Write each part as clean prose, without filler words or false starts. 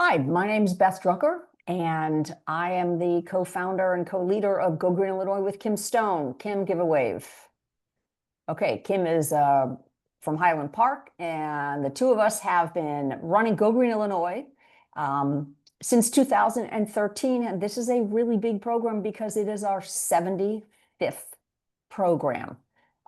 Hi, my name's Beth Drucker, and I am the co-founder and co-leader of Go Green Illinois with Kim Stone. Kim, give a wave. Okay, Kim is from Highland Park, and the two of us have been running Go Green Illinois since 2013, and this is a really big program because it is our 75th program.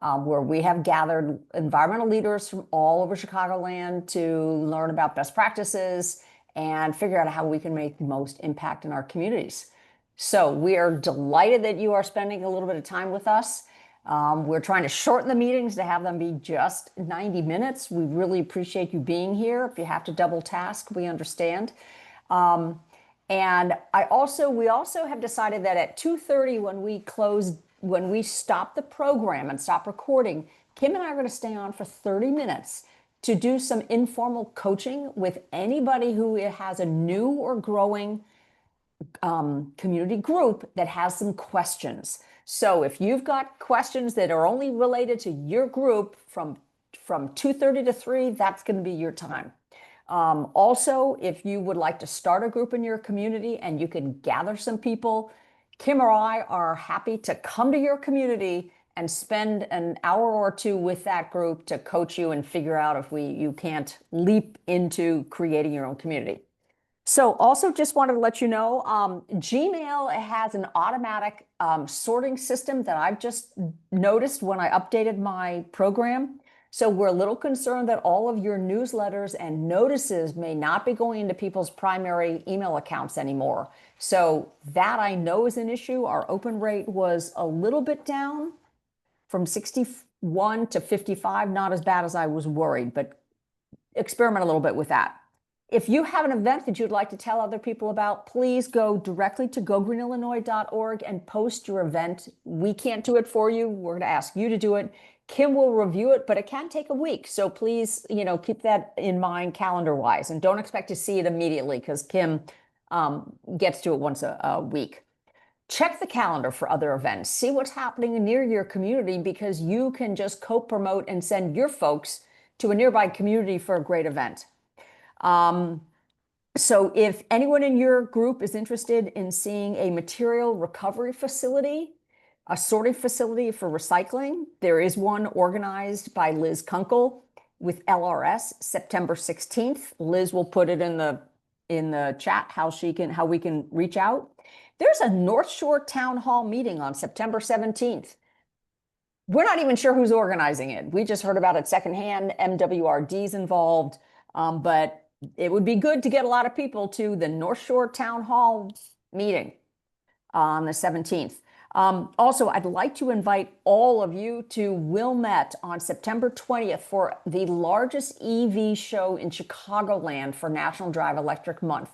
Where we have gathered environmental leaders from all over Chicagoland to learn about best practices and figure out how we can make the most impact in our communities. So we are delighted that you are spending a little bit of time with us. We're trying to shorten the meetings to have them be just 90 minutes. We really appreciate you being here. If you have to double task, we understand. And we also have decided that at 2:30 when we stop the program and stop recording, Kim and I are going to stay on for 30 minutes to do some informal coaching with anybody who has a new or growing community group that has some questions. So if you've got questions that are only related to your group from 2:30 to 3, that's going to be your time. Also, if you would like to start a group in your community and you can gather some people, Kim or I are happy to come to your community and spend an hour or two with that group to coach you and figure out if you can't leap into creating your own community. So also just wanted to let you know, Gmail has an automatic sorting system that I've just noticed when I updated my program. So we're a little concerned that all of your newsletters and notices may not be going into people's primary email accounts anymore. So that I know is an issue. Our open rate was a little bit down from 61 to 55, not as bad as I was worried, but experiment a little bit with that. If you have an event that you'd like to tell other people about, please go directly to gogreenillinois.org and post your event. We can't do it for you. We're going to ask you to do it. Kim will review it, but it can take a week. So please, keep that in mind calendar-wise, and don't expect to see it immediately because Kim gets to it once a week. Check the calendar for other events. See what's happening near your community because you can just co-promote and send your folks to a nearby community for a great event. So if anyone in your group is interested in seeing a material recovery facility, a sorting facility for recycling, there is one organized by Liz Kunkel with LRS September 16th. Liz will put it in the chat how we can reach out. There's a North Shore Town Hall meeting on September 17th. We're not even sure who's organizing it. We just heard about it secondhand. MWRD's involved, but it would be good to get a lot of people to the North Shore Town Hall meeting on the 17th. Also, I'd like to invite all of you to Wilmette on September 20th for the largest EV show in Chicagoland for National Drive Electric Month.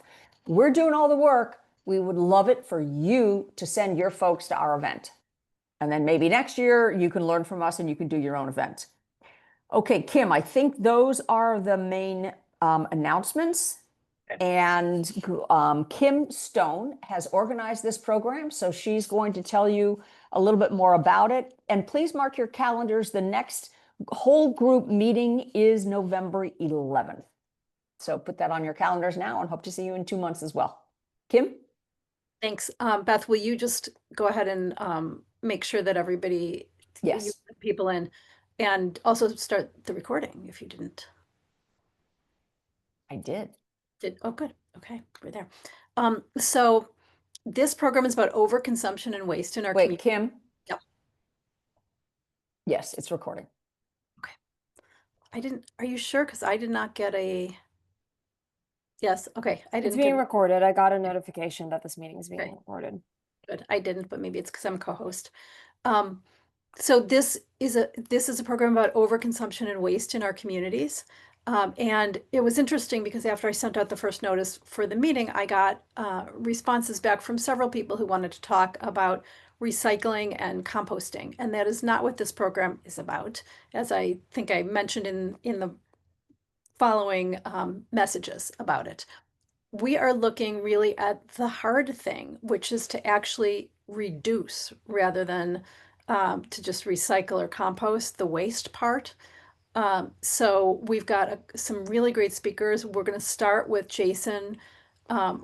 We're doing all the work. We would love it for you to send your folks to our event. And then maybe next year you can learn from us and you can do your own event. Okay, Kim, I think those are the main announcements. And Kim Stone has organized this program, so she's going to tell you a little bit more about it. And please mark your calendars. The next whole group meeting is November 11th. So put that on your calendars now and hope to see you in 2 months as well. Kim? Thanks. Beth, will you just go ahead and make sure that everybody, yes, you put people in, and also start the recording if you didn't? I did. Oh, good. Okay, we're there. So this program is about overconsumption and waste in our community. Wait, Kim? Yep. Yes, it's recording. Okay. Are you sure? Because I did not get a... Yes, okay. It's being recorded. I got a notification that this meeting is being recorded. Good. I didn't, but maybe it's because I'm co-host. So this is a program about overconsumption and waste in our communities. And it was interesting because after I sent out the first notice for the meeting, I got responses back from several people who wanted to talk about recycling and composting. And that is not what this program is about, as I think I mentioned in the following messages about it. We are looking really at the hard thing, which is to actually reduce rather than to just recycle or compost the waste part. So we've got some really great speakers. We're going to start with Jason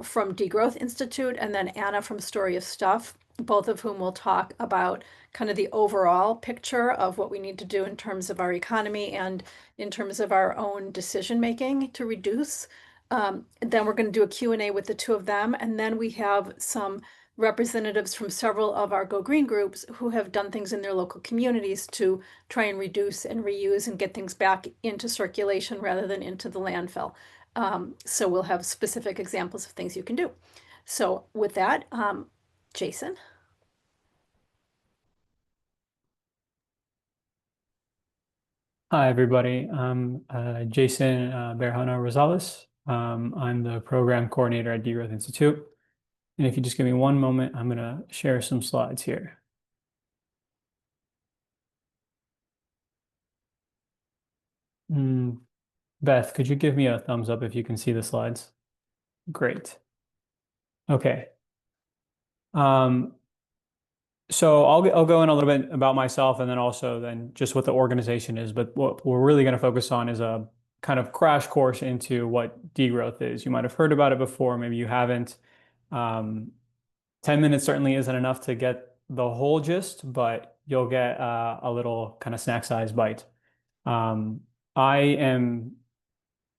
from Degrowth Institute, and then Anna from Story of Stuff, both of whom will talk about kind of the overall picture of what we need to do in terms of our economy and in terms of our own decision making to reduce. Then we're going to do a Q&A with the two of them, and then we have some representatives from several of our Go Green groups who have done things in their local communities to try and reduce and reuse and get things back into circulation rather than into the landfill. So we'll have specific examples of things you can do. So with that, Jason. Hi, everybody. I'm Jason Barahona Rosales. I'm the program coordinator at Degrowth Institute. And if you just give me one moment, I'm going to share some slides here. Beth, could you give me a thumbs up if you can see the slides? Great. Okay. So I'll go in a little bit about myself and then also then just what the organization is. But what we're really going to focus on is a kind of crash course into what degrowth is. You might have heard about it before, maybe you haven't. 10 minutes certainly isn't enough to get the whole gist, but you'll get a little kind of snack-sized bite. I am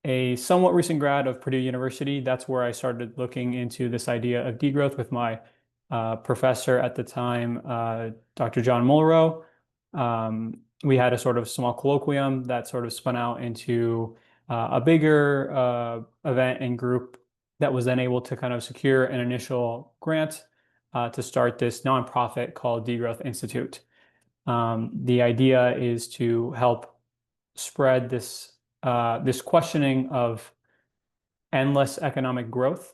a somewhat recent grad of Purdue University. That's where I started looking into this idea of degrowth with my professor at the time, Dr. John Mulrow. We had a sort of small colloquium that sort of spun out into a bigger event and group that was then able to kind of secure an initial grant to start this nonprofit called Degrowth Institute. The idea is to help spread this questioning of endless economic growth,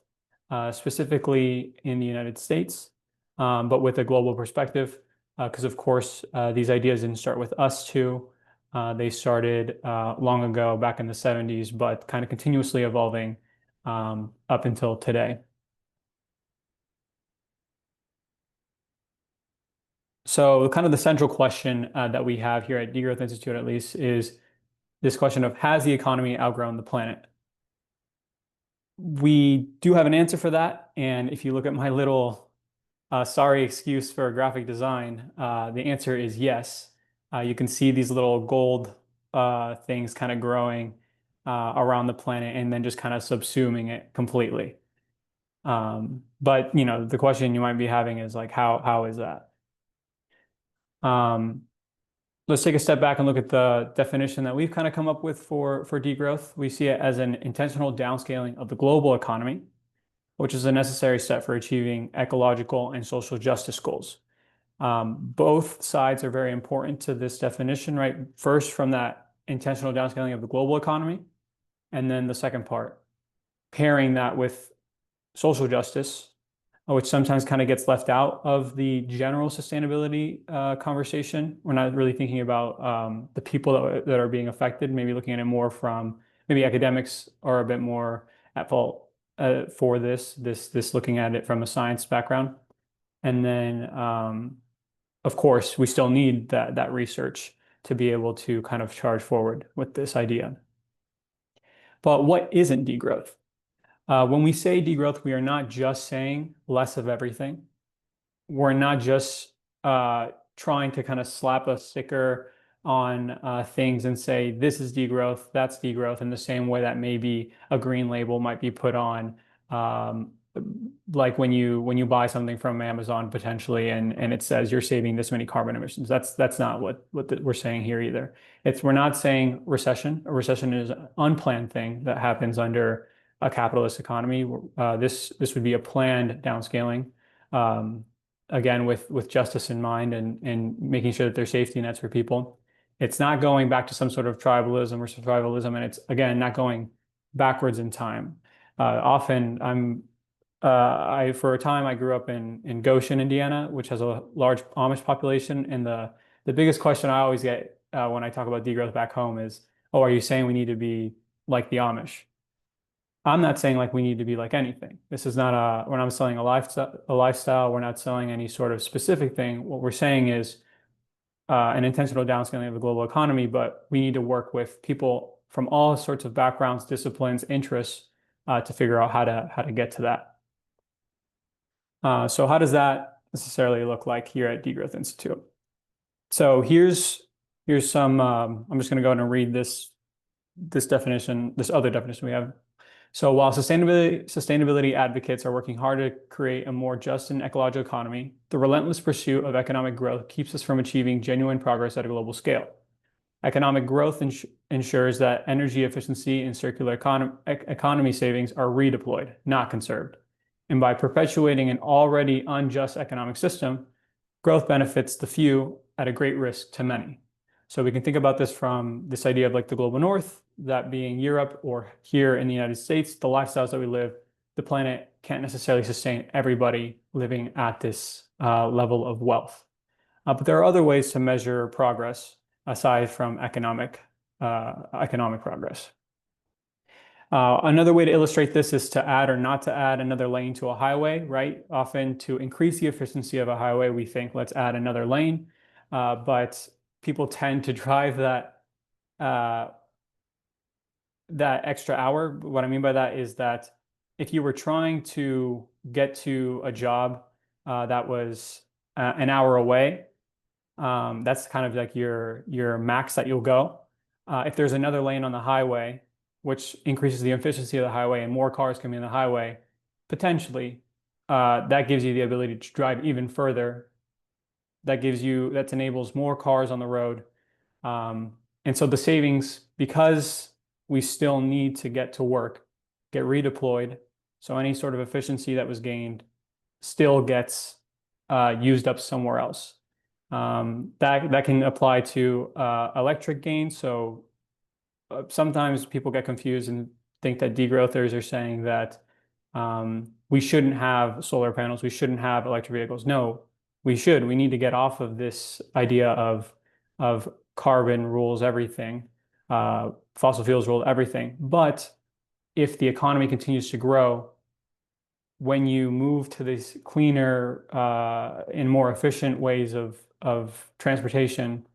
specifically in the United States, but with a global perspective, because of course these ideas didn't start with us too. They started long ago, back in the 70s, but kind of continuously evolving up until today. So kind of the central question that we have here at Degrowth Institute, at least, is this question of, has the economy outgrown the planet? We do have an answer for that. And if you look at my little sorry excuse for graphic design, the answer is yes. You can see these little gold things kind of growing around the planet and then just kind of subsuming it completely. But the question you might be having is like, how is that? Let's take a step back and look at the definition that we've kind of come up with for degrowth. We see it as an intentional downscaling of the global economy, which is a necessary step for achieving ecological and social justice goals. Both sides are very important to this definition, right? First, from that intentional downscaling of the global economy, and then the second part, pairing that with social justice, which sometimes kind of gets left out of the general sustainability conversation. We're not really thinking about the people that are being affected, maybe looking at it more from, maybe academics are a bit more at fault for this looking at it from a science background. And then, of course, we still need that research to be able to kind of charge forward with this idea. But what isn't degrowth? When we say degrowth, we are not just saying less of everything. We're not just trying to kind of slap a sticker on things and say, this is degrowth, that's degrowth, in the same way that maybe a green label might be put on, like when you buy something from Amazon potentially, and it says you're saving this many carbon emissions. That's not what we're saying here either. We're not saying recession. A recession is an unplanned thing that happens under a capitalist economy. This would be a planned downscaling, again with justice in mind and making sure that there's safety nets for people. It's not going back to some sort of tribalism or survivalism, and it's again not going backwards in time. Often for a time I grew up in Goshen, Indiana, which has a large Amish population, and the biggest question I always get when I talk about degrowth back home is, oh, are you saying we need to be like the Amish? I'm not saying like we need to be like anything. This is not we're not selling a lifestyle. We're not selling any sort of specific thing. What we're saying is an intentional downscaling of the global economy, but we need to work with people from all sorts of backgrounds, disciplines, interests to figure out how to get to that. So how does that necessarily look like here at Degrowth Institute? So here's some, I'm just going to go ahead and read this definition, this other definition we have. So while sustainability advocates are working hard to create a more just and ecological economy, the relentless pursuit of economic growth keeps us from achieving genuine progress at a global scale. Economic growth ensures that energy efficiency and circular economy savings are redeployed, not conserved. And by perpetuating an already unjust economic system, growth benefits the few at a great risk to many. So we can think about this from this idea of like the global north, that being Europe, or here in the United States, the lifestyles that we live, the planet can't necessarily sustain everybody living at this level of wealth. But there are other ways to measure progress aside from economic progress. Another way to illustrate this is to add or not to add another lane to a highway, right? Often to increase the efficiency of a highway, we think, let's add another lane. But people tend to drive that extra hour. What I mean by that is that if you were trying to get to a job that was an hour away, that's kind of like your max that you'll go. If there's another lane on the highway, which increases the efficiency of the highway and more cars can be on the highway, potentially that gives you the ability to drive even further. That enables more cars on the road. And so the savings, because we still need to get to work, get redeployed. So any sort of efficiency that was gained still gets used up somewhere else. That can apply to electric gain. So sometimes people get confused and think that degrowthers are saying that we shouldn't have solar panels, we shouldn't have electric vehicles. No, we should. We need to get off of this idea of carbon rules everything, fossil fuels rule everything. But if the economy continues to grow, when you move to these cleaner and more efficient ways of transportation,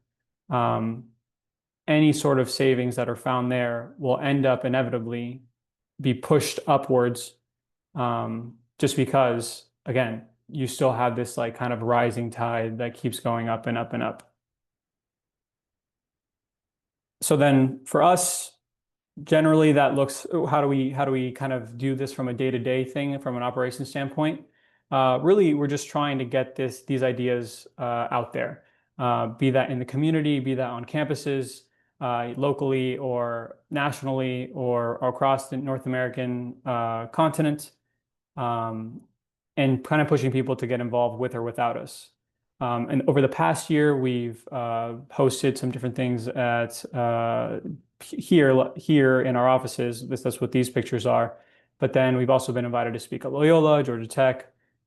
any sort of savings that are found there will end up inevitably be pushed upwards, just because, again, you still have this like kind of rising tide that keeps going up and up and up. So then for us, generally that looks, how do we kind of do this from a day-to-day thing, from an operations standpoint? Really, we're just trying to get these ideas out there, be that in the community, be that on campuses, locally or nationally or across the North American continent, and kind of pushing people to get involved with or without us. And over the past year, we've hosted some different things at here in our offices. That's what these pictures are. But then we've also been invited to speak at Loyola, Georgia Tech,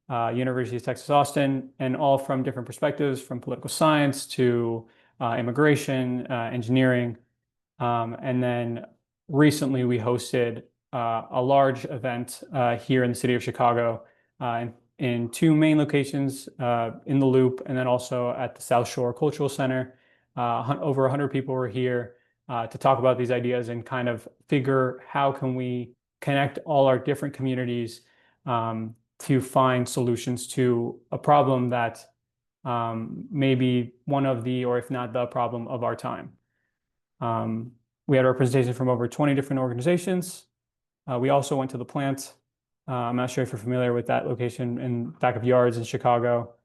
University of Texas, Austin, and all from different perspectives, from political science to immigration, engineering. And then recently we hosted a large event here in the city of Chicago in two main locations, in the Loop and then also at the South Shore Cultural Center. Over 100 people were here to talk about these ideas and kind of figure how can we connect all our different communities to find solutions to a problem that may be one of the, or if not the problem of our time. We had representation from over 20 different organizations. We also went to the plant. I'm not sure if you're familiar with that location in back of Yards in Chicago.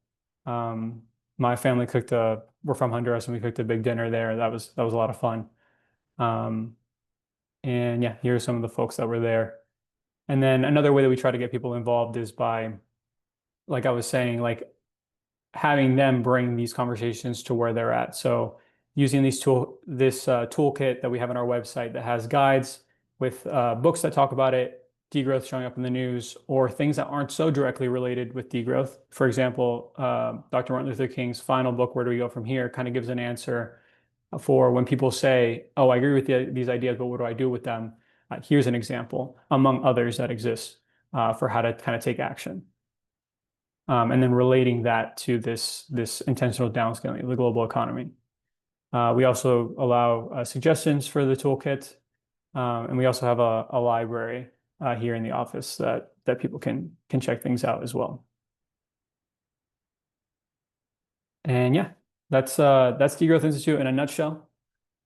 My family we're from Honduras, and we cooked a big dinner there. That was a lot of fun. And yeah, here are some of the folks that were there. And then another way that we try to get people involved is by, like I was saying, like having them bring these conversations to where they're at. So using this toolkit that we have on our website that has guides with books that talk about it, degrowth showing up in the news, or things that aren't so directly related with degrowth. For example, Dr. Martin Luther King's final book, Where Do We Go From Here, kind of gives an answer for when people say, oh, I agree with these ideas, but what do I do with them? Here's an example, among others that exist, for how to kind of take action. And then relating that to this intentional downscaling of the global economy. We also allow suggestions for the toolkit, and we also have a library here in the office that people can check things out as well. And yeah, that's Degrowth Institute in a nutshell.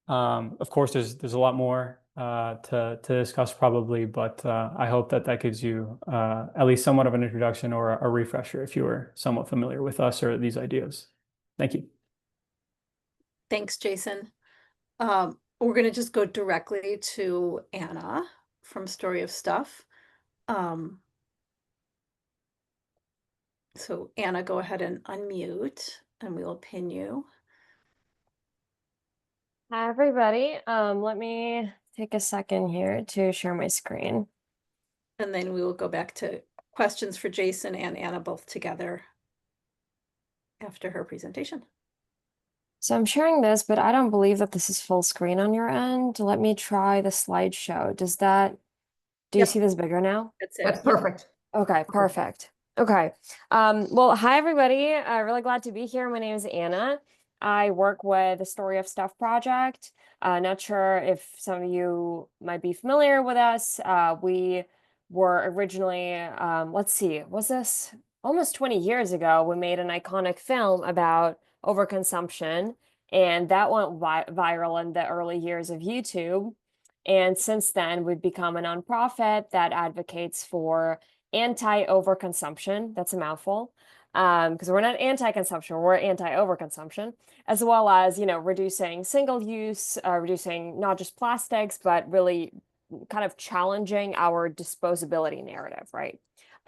Of course, there's a lot more to discuss probably, but I hope that gives you at least somewhat of an introduction or a refresher if you were somewhat familiar with us or these ideas. Thank you. Thanks, Jason. We're going to just go directly to Anna from Story of Stuff. So Anna, go ahead and unmute and we will pin you. Hi, everybody. Let me take a second here to share my screen. And then we will go back to questions for Jason and Anna both together after her presentation. So I'm sharing this, but I don't believe that this is full screen on your end. Let me try the slideshow. Do you Yep. see this bigger now? That's it. That's perfect. Okay, perfect. Okay. Well, hi, everybody. Really glad to be here. My name is Anna. I work with the Story of Stuff project. Not sure if some of you might be familiar with us. We were originally, let's see, was this almost 20 years ago? We made an iconic film about overconsumption, and that went viral in the early years of YouTube. And since then, we've become a nonprofit that advocates for anti-overconsumption. That's a mouthful, because we're not anti-consumption, we're anti-overconsumption, as well as, reducing single use, reducing not just plastics, but really kind of challenging our disposability narrative, right?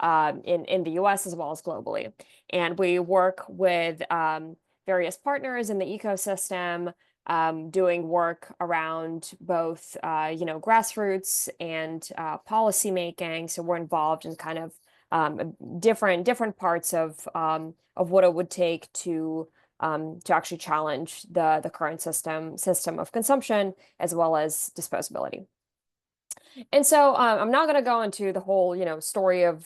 In the US as well as globally. And we work with various partners in the ecosystem, doing work around both, grassroots and policy making. So we're involved in kind of different parts of what it would take to actually challenge the current system of consumption as well as disposability. And so I'm not going to go into the whole, story of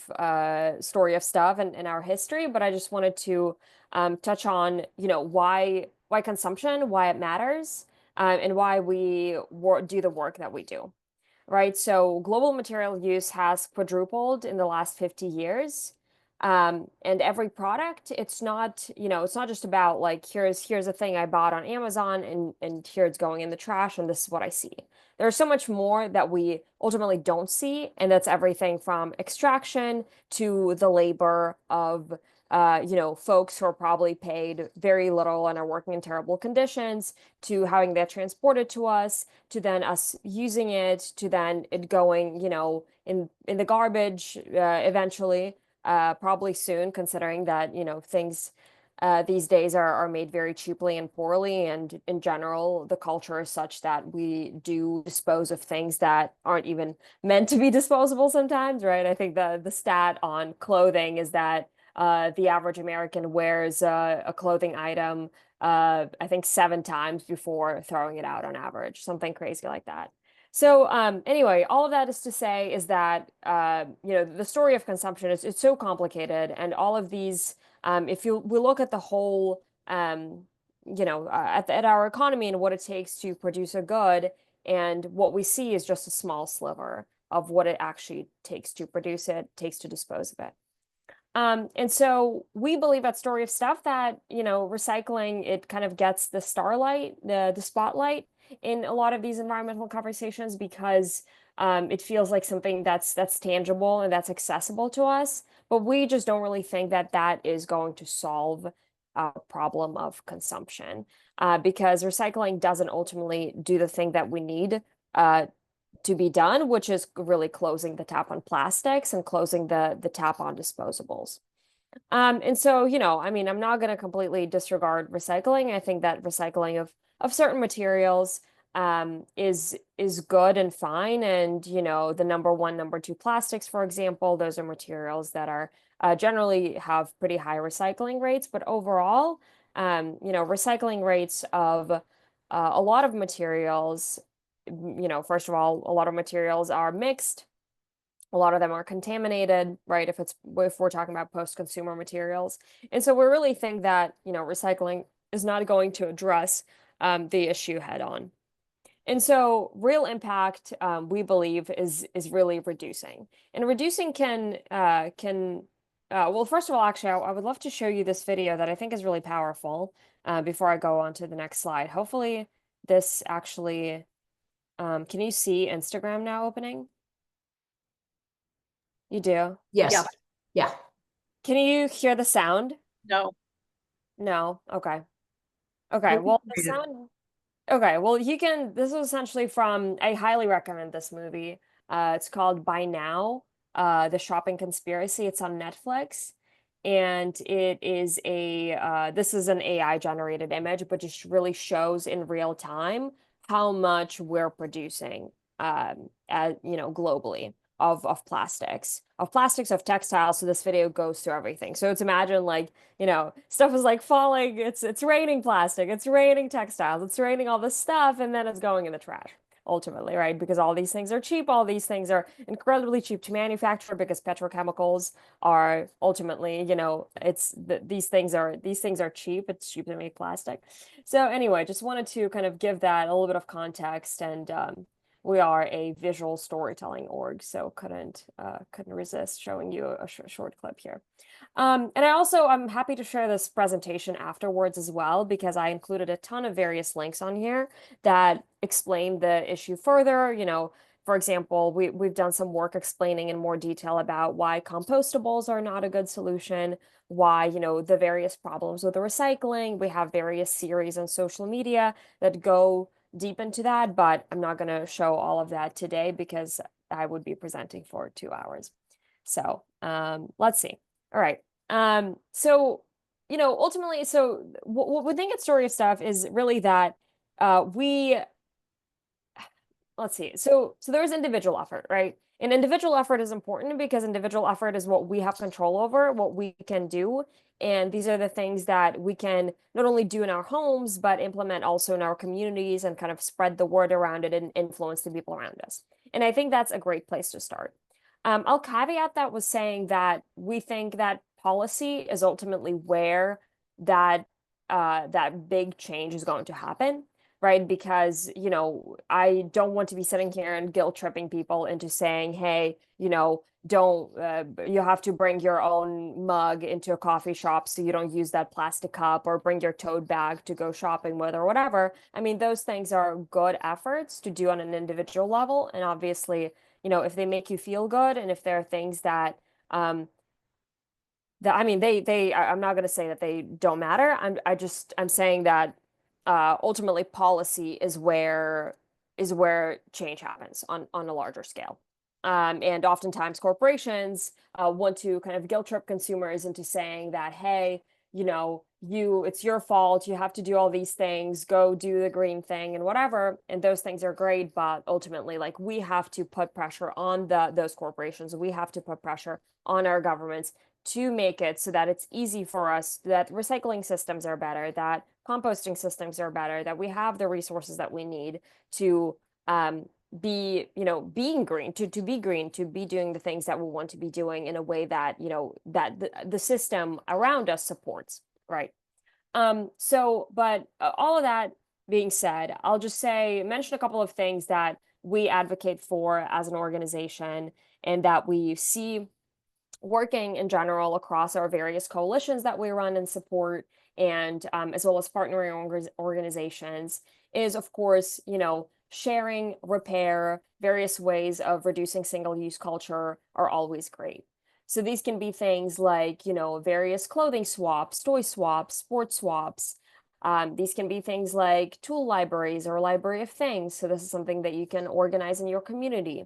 stuff and our history, but I just wanted to touch on, why consumption, why it matters, and why we do the work that we do, right? So global material use has quadrupled in the last 50 years. And every product, it's not just about like, here's a thing I bought on Amazon and here it's going in the trash and this is what I see. There's so much more that we ultimately don't see, and that's everything from extraction to the labor of folks who are probably paid very little and are working in terrible conditions, to having that transported to us, to then us using it, to then it going, in the garbage eventually, probably soon, considering that, things these days are made very cheaply and poorly, and in general, the culture is such that we do dispose of things that aren't even meant to be disposable sometimes, right? I think the stat on clothing is that the average American wears a clothing item, I think 7 times before throwing it out on average, something crazy like that. So anyway, all of that is to say is that, the story of consumption it's so complicated, and all of these, if we look at the whole, at our economy and what it takes to produce a good, and what we see is just a small sliver of what it actually takes to produce it, takes to dispose of it. And so we believe at Story of Stuff that, recycling, it kind of gets the spotlight in a lot of these environmental conversations, because it feels like something that's tangible and that's accessible to us. But we just don't really think that is going to solve a problem of consumption, because recycling doesn't ultimately do the thing that we need to be done, which is really closing the tap on plastics and closing the tap on disposables. And so, I'm not going to completely disregard recycling. I think that recycling of certain materials is good and fine. And, the number 1, number 2 plastics, for example, those are materials that are generally have pretty high recycling rates. But overall, recycling rates of a lot of materials, first of all, a lot of materials are mixed. A lot of them are contaminated, right? If we're talking about post-consumer materials. And so we really think that, recycling is not going to address the issue head on. And so real impact, we believe, is really reducing. And reducing well, first of all, actually, I would love to show you this video that I think is really powerful before I go on to the next slide. Hopefully this actually, can you see Instagram now opening? You do? Yes. Yeah. Yeah. Can you hear the sound? No. No? Okay. Okay, We'll well, the read it. sound. Okay, well, this is essentially I highly recommend this movie. It's called By Now, The Shopping Conspiracy. It's on Netflix. And it is this is an AI generated image, but just really shows in real time how much we're producing, globally of plastics, of textiles. So this video goes through everything. So it's imagine like, stuff is like falling, it's raining plastic, it's raining textiles, it's raining all this stuff, and then it's going in the trash ultimately, right? Because all these things are cheap, all these things are incredibly cheap to manufacture because petrochemicals are ultimately, these things are cheap. It's cheap to make plastic. So anyway, just wanted to kind of give that a little bit of context, and we are a visual storytelling org, so couldn't resist showing you a short clip here. And I'm happy to share this presentation afterwards as well, because I included a ton of various links on here that explain the issue further. For example, we've done some work explaining in more detail about why compostables are not a good solution, why, the various problems with the recycling. We have various series on social media that go deep into that, but I'm not going to show all of that today because I would be presenting for 2 hours. So let's see. All right. Ultimately, what we think at Story of Stuff is really that let's see. So there's individual effort, right? And individual effort is important because individual effort is what we have control over, what we can do. And these are the things that we can not only do in our homes, but implement also in our communities and kind of spread the word around it and influence the people around us. And I think that's a great place to start. I'll caveat that with saying that we think that policy is ultimately where that big change is going to happen, right? Because, I don't want to be sitting here and guilt tripping people into saying, hey, don't, you have to bring your own mug into a coffee shop so you don't use that plastic cup, or bring your tote bag to go shopping with, or whatever. I mean, those things are good efforts to do on an individual level. And obviously, if they make you feel good, and if there are things that, I'm not going to say that they don't matter. I'm saying that ultimately policy is where change happens on a larger scale. And oftentimes corporations want to kind of guilt trip consumers into saying that, hey, it's your fault, you have to do all these things, go do the green thing and whatever. And those things are great, but ultimately, like, we have to put pressure on those corporations. We have to put pressure on our governments to make it so that it's easy for us, that recycling systems are better, that composting systems are better, that we have the resources that we need to being green, to be green, to be doing the things that we want to be doing in a way that, that the system around us supports, right? But all of that being said, I'll just mention a couple of things that we advocate for as an organization and that we see working in general across our various coalitions that we run and support, and as well as partnering organizations, is, of course, sharing, repair, various ways of reducing single-use culture are always great. So these can be things like, various clothing swaps, toy swaps, sports swaps. These can be things like tool libraries or library of things. So this is something that you can organize in your community.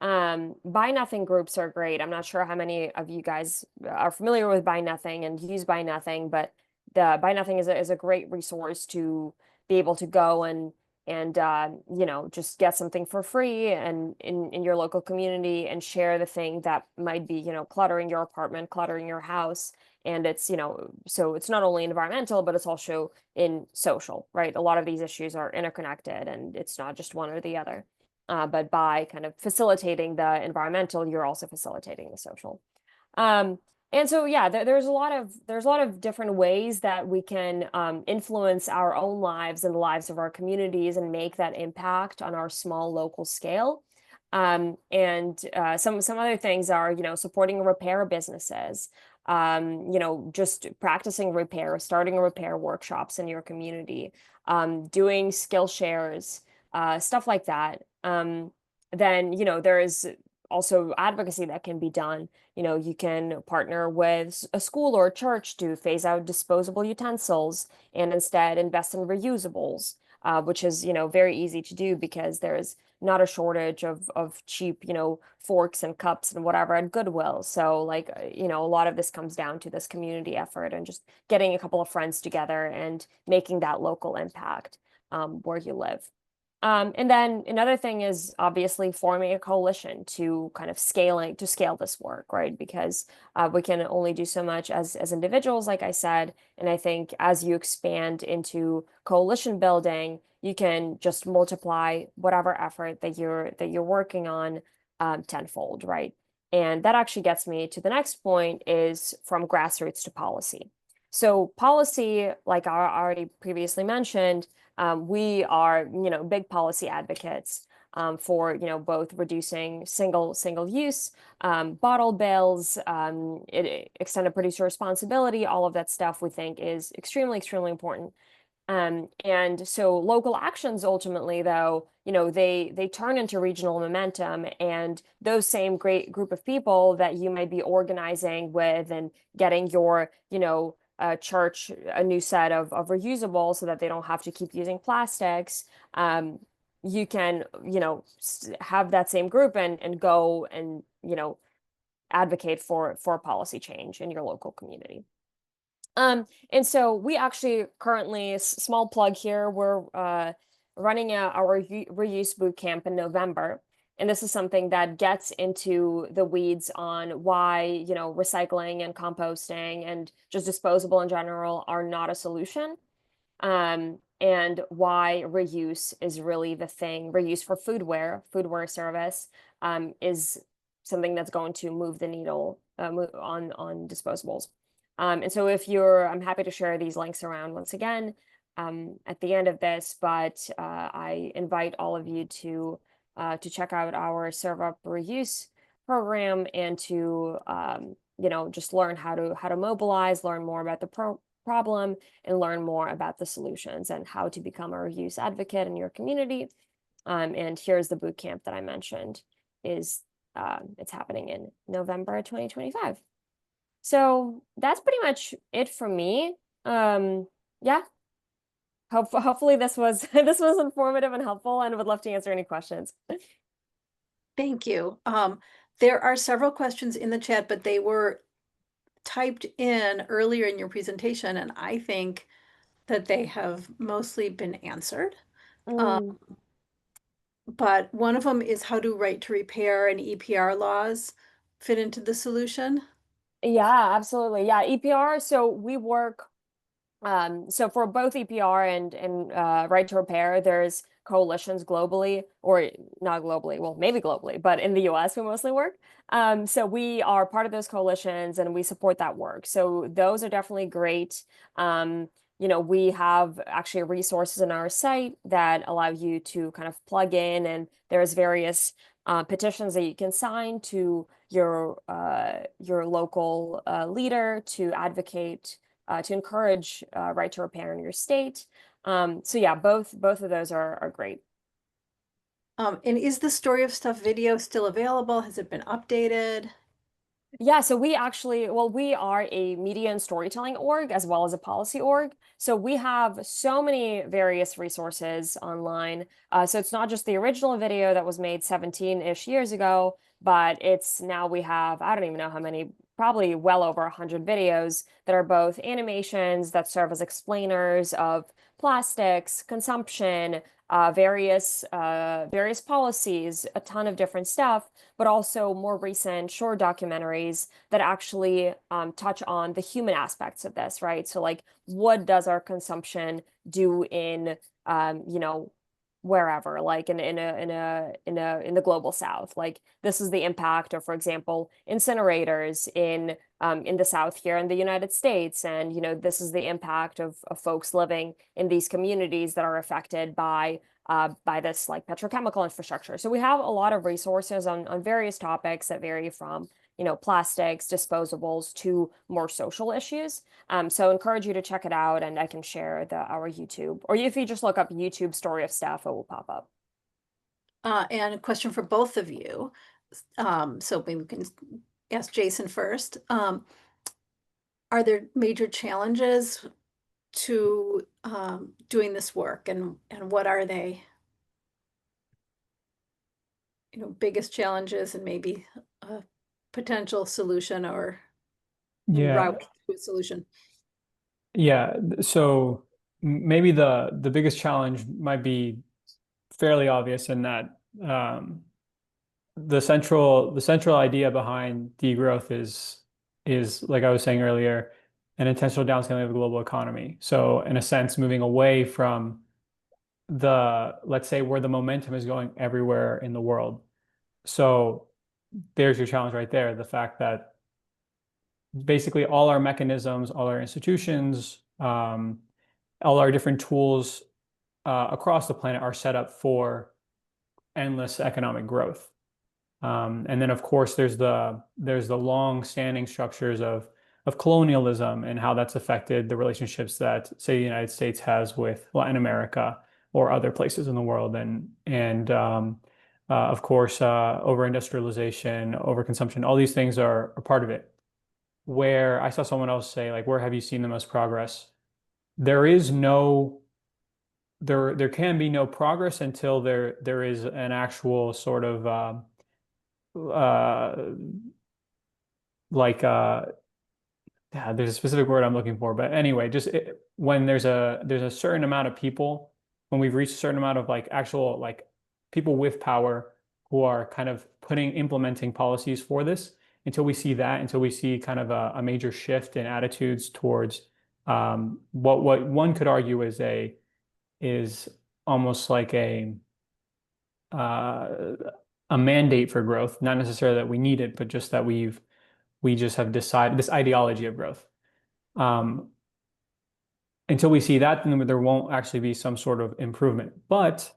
Buy Nothing groups are great. I'm not sure how many of you guys are familiar with Buy Nothing and use Buy Nothing, but the Buy Nothing is a great resource to be able to go and just get something for free and in your local community and share the thing that might be, cluttering your apartment, cluttering your house. And it's, so it's not only environmental, but it's also in social, right? A lot of these issues are interconnected and it's not just one or the other. But by kind of facilitating the environmental, you're also facilitating the social. And And so, yeah, there's a lot of different ways that we can influence our own lives and the lives of our communities and make that impact on our small local scale. And some other things are, supporting repair businesses, just practicing repair, starting repair workshops in your community, doing skill shares, stuff like that. Then, there is also advocacy that can be done. You can partner with a school or a church to phase out disposable utensils and instead invest in reusables, which is, very easy to do because there's not a shortage of cheap, forks and cups and whatever at Goodwill. So like, a lot of this comes down to this community effort and just getting a couple of friends together and making that local impact where you live. And then another thing is obviously forming a coalition to kind of scale this work, right? Because we can only do so much as individuals, like I said. And I think as you expand into coalition building, you can just multiply whatever effort that you're working on tenfold, right? And that actually gets me to the next point, is from grassroots to policy. So policy, like I already previously mentioned, we are, big policy advocates for, both reducing single use, bottle bills, extended producer responsibility, all of that stuff we think is extremely, extremely important. And so local actions ultimately, though, they turn into regional momentum, and those same great group of people that you might be organizing with and getting your, church a new set of reusables so that they don't have to keep using plastics. You can, have that same group and go and, advocate for policy change in your local community. And so we actually currently, small plug here, we're running our reuse boot camp in November. And this is something that gets into the weeds on why, recycling and composting and just disposable in general are not a solution. And why reuse is really the thing. Reuse for foodware service, is something that's going to move the needle on disposables. And so I'm happy to share these links around once again at the end of this, but I invite all of you to check out our Serve Up Reuse program and to just learn how to mobilize, learn more about the problem, and learn more about the solutions and how to become a reuse advocate in your community. And here's the boot camp that I mentioned. It's happening in November 2025. So that's pretty much it from me. Yeah. Hopefully this was informative and helpful, and would love to answer any questions. Thank you. There are several questions in the chat, but they were typed in earlier in your presentation, and I think that they have mostly been answered. But one of them is, how do right to repair and EPR laws fit into the solution? Yeah, absolutely. Yeah, EPR. So we work. So for both EPR and right to repair, there's coalitions globally, or not globally, well, maybe globally, but in the US we mostly work. So we are part of those coalitions and we support that work. So those are definitely great. We have actually resources on our site that allow you to kind of plug in, and there's various petitions that you can sign to your local leader to advocate, to encourage right to repair in your state. So yeah, both of those are great. And is the Story of Stuff video still available? Has it been updated? Yeah, so we are a media and storytelling org as well as a policy org. So we have so many various resources online. So it's not just the original video that was made 17-ish years ago, but now we have, I don't even know how many, probably well over 100 videos that are both animations that serve as explainers of plastics, consumption, various policies, a ton of different stuff, but also more recent short documentaries that actually touch on the human aspects of this, right? So like, what does our consumption do in, wherever, like in the global south. Like this is the impact of, for example, incinerators in the south here in the United States, and this is the impact of folks living in these communities that are affected by this like petrochemical infrastructure. So we have a lot of resources on various topics that vary from plastics, disposables to more social issues. So encourage you to check it out, and I can share our YouTube, or if you just look up YouTube Story of Stuff, it will pop up. And a question for both of you. So maybe we can ask Jason first. Are there major challenges to doing this work, and what are they? Biggest challenges and maybe a potential solution or route to a solution. Yeah. So maybe the biggest challenge might be fairly obvious in that the central idea behind degrowth is like I was saying earlier, an intentional downscaling of the global economy. So in a sense, moving away from let's say where the momentum is going everywhere in the world. So there's your challenge right there. The fact that basically all our mechanisms, all our institutions, all our different tools across the planet are set up for endless economic growth. And then, of course, there's the long-standing structures of colonialism and how that's affected the relationships that, say, the United States has with Latin America or other places in the world, and of course, over-industrialization, overconsumption. All these things are part of it. Where I saw someone else say, like, where have you seen the most progress? There can be no progress until there is an actual sort of there's a specific word I'm looking for, but anyway, when there's a certain amount of people, when we've reached a certain amount of like actual like people with power who are kind of implementing policies for this, until we see kind of a major shift in attitudes towards what one could argue is almost like a mandate for growth, not necessarily that we need it, but just that we just have decided this ideology of growth. Until we see that, then there won't actually be some sort of improvement. But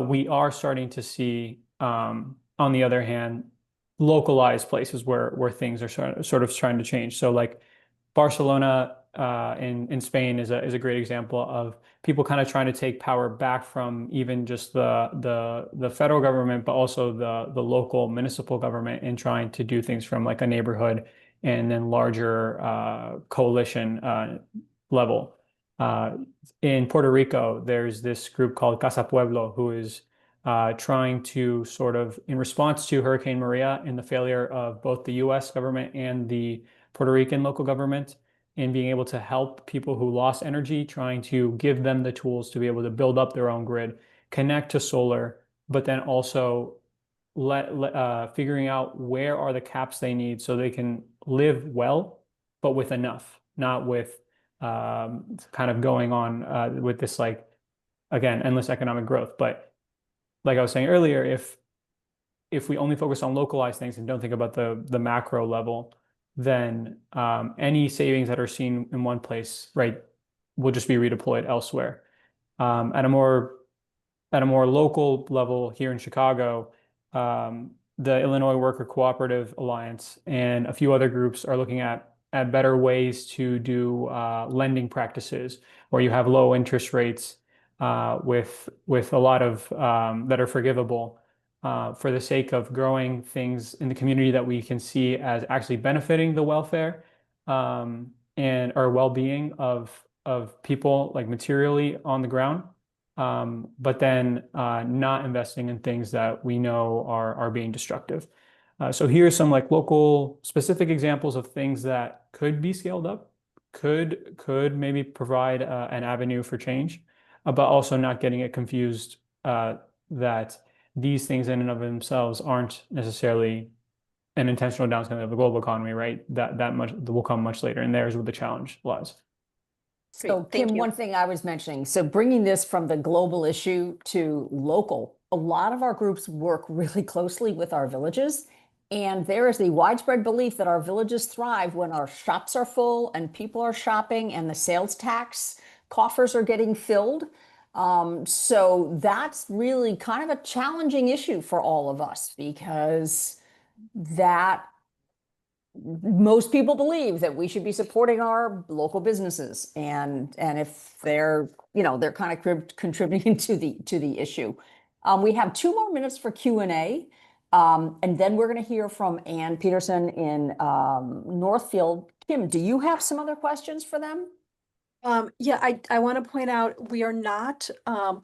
we are starting to see, on the other hand, localized places where things are sort of trying to change. So like Barcelona in Spain is a great example of people kind of trying to take power back from even just the federal government, but also the local municipal government, and trying to do things from like a neighborhood and then larger coalition level. In Puerto Rico, there's this group called Casa Pueblo who is trying to sort of, in response to Hurricane Maria and the failure of both the US government and the Puerto Rican local government in being able to help people who lost energy, trying to give them the tools to be able to build up their own grid, connect to solar, but then also figuring out where are the caps they need so they can live well, but with enough, not with kind of going on with this, like, again, endless economic growth. But like I was saying earlier, if we only focus on localized things and don't think about the macro level, then any savings that are seen in one place, right, will just be redeployed elsewhere. At a more local level here in Chicago, the Illinois Worker Cooperative Alliance and a few other groups are looking at better ways to do lending practices where you have low interest rates with a lot of that are forgivable for the sake of growing things in the community that we can see as actually benefiting the welfare and our well-being of people, like materially on the ground, but then not investing in things that we know are being destructive. So here's some like local specific examples of things that could be scaled up, could maybe provide an avenue for change, but also not getting it confused that these things in and of themselves aren't necessarily an intentional downscaling of the global economy, right? That much will come much later, and there's where the challenge lies. So thank Kim, you. one thing I was mentioning, so bringing this from the global issue to local, a lot of our groups work really closely with our villages. And there is the widespread belief that our villages thrive when our shops are full and people are shopping and the sales tax coffers are getting filled. So that's really kind of a challenging issue for all of us because that most people believe that we should be supporting our local businesses and if they're they're kind of contributing to the issue. We have 2 more minutes for Q&A, and then we're going to hear from Ann Peterson in Northfield. Kim, do you have some other questions for them? Yeah, I want to point out we are not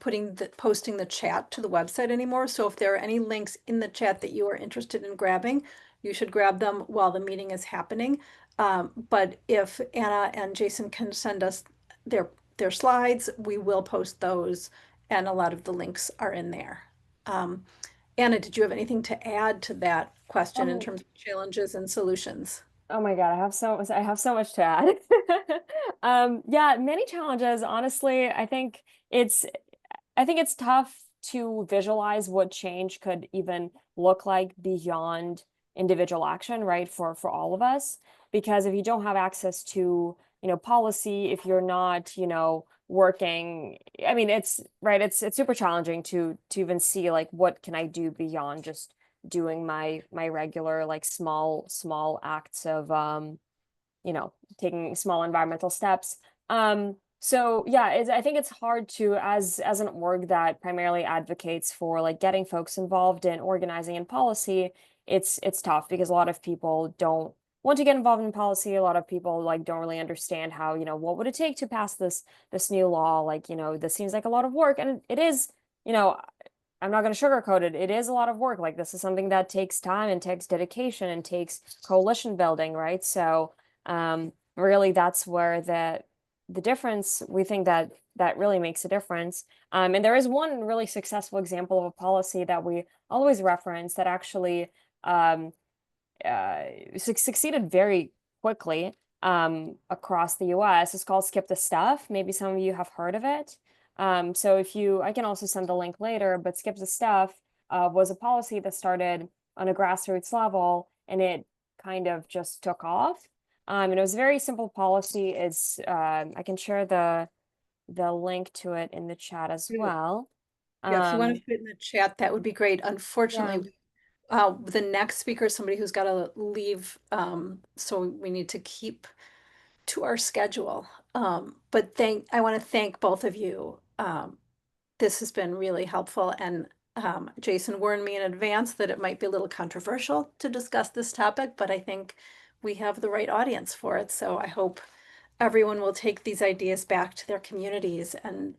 posting the chat to the website anymore. So if there are any links in the chat that you are interested in grabbing, you should grab them while the meeting is happening. But if Anna and Jason can send us their slides, we will post those, and a lot of the links are in there. Anna, did you have anything to add to that question in terms of challenges and solutions? Oh my God, I have so much to add. Yeah, many challenges. Honestly, I think it's tough to visualize what change could even look like beyond individual action, right? For all of us, because if you don't have access to, policy, if you're not, working, I mean, it's super challenging to even see like what can I do beyond just doing my regular like small acts of taking small environmental steps. So yeah, I think it's hard to, as an org that primarily advocates for like getting folks involved in organizing and policy, it's tough because a lot of people don't want to get involved in policy. A lot of people like don't really understand how, what would it take to pass this new law? Like, this seems like a lot of work, and it is, I'm not going to sugarcoat it. It is a lot of work. Like, this is something that takes time and takes dedication and takes coalition building, right? So really that's where the difference, we think that really makes a difference. And there is one really successful example of a policy that we always reference that actually succeeded very quickly across the US. It's called Skip the Stuff. Maybe some of you have heard of it. So I can also send the link later, but Skip the Stuff was a policy that started on a grassroots level, and it kind of just took off. And it was a very simple policy. It's I can share the link to it in the chat as well. Yeah, if you want to put it in the chat, that would be great. Unfortunately, the next speaker is somebody who's got to leave, so we need to keep to our schedule. But I want to thank both of you. This has been really helpful, and Jason warned me in advance that it might be a little controversial to discuss this topic, but I think we have the right audience for it. So I hope everyone will take these ideas back to their communities and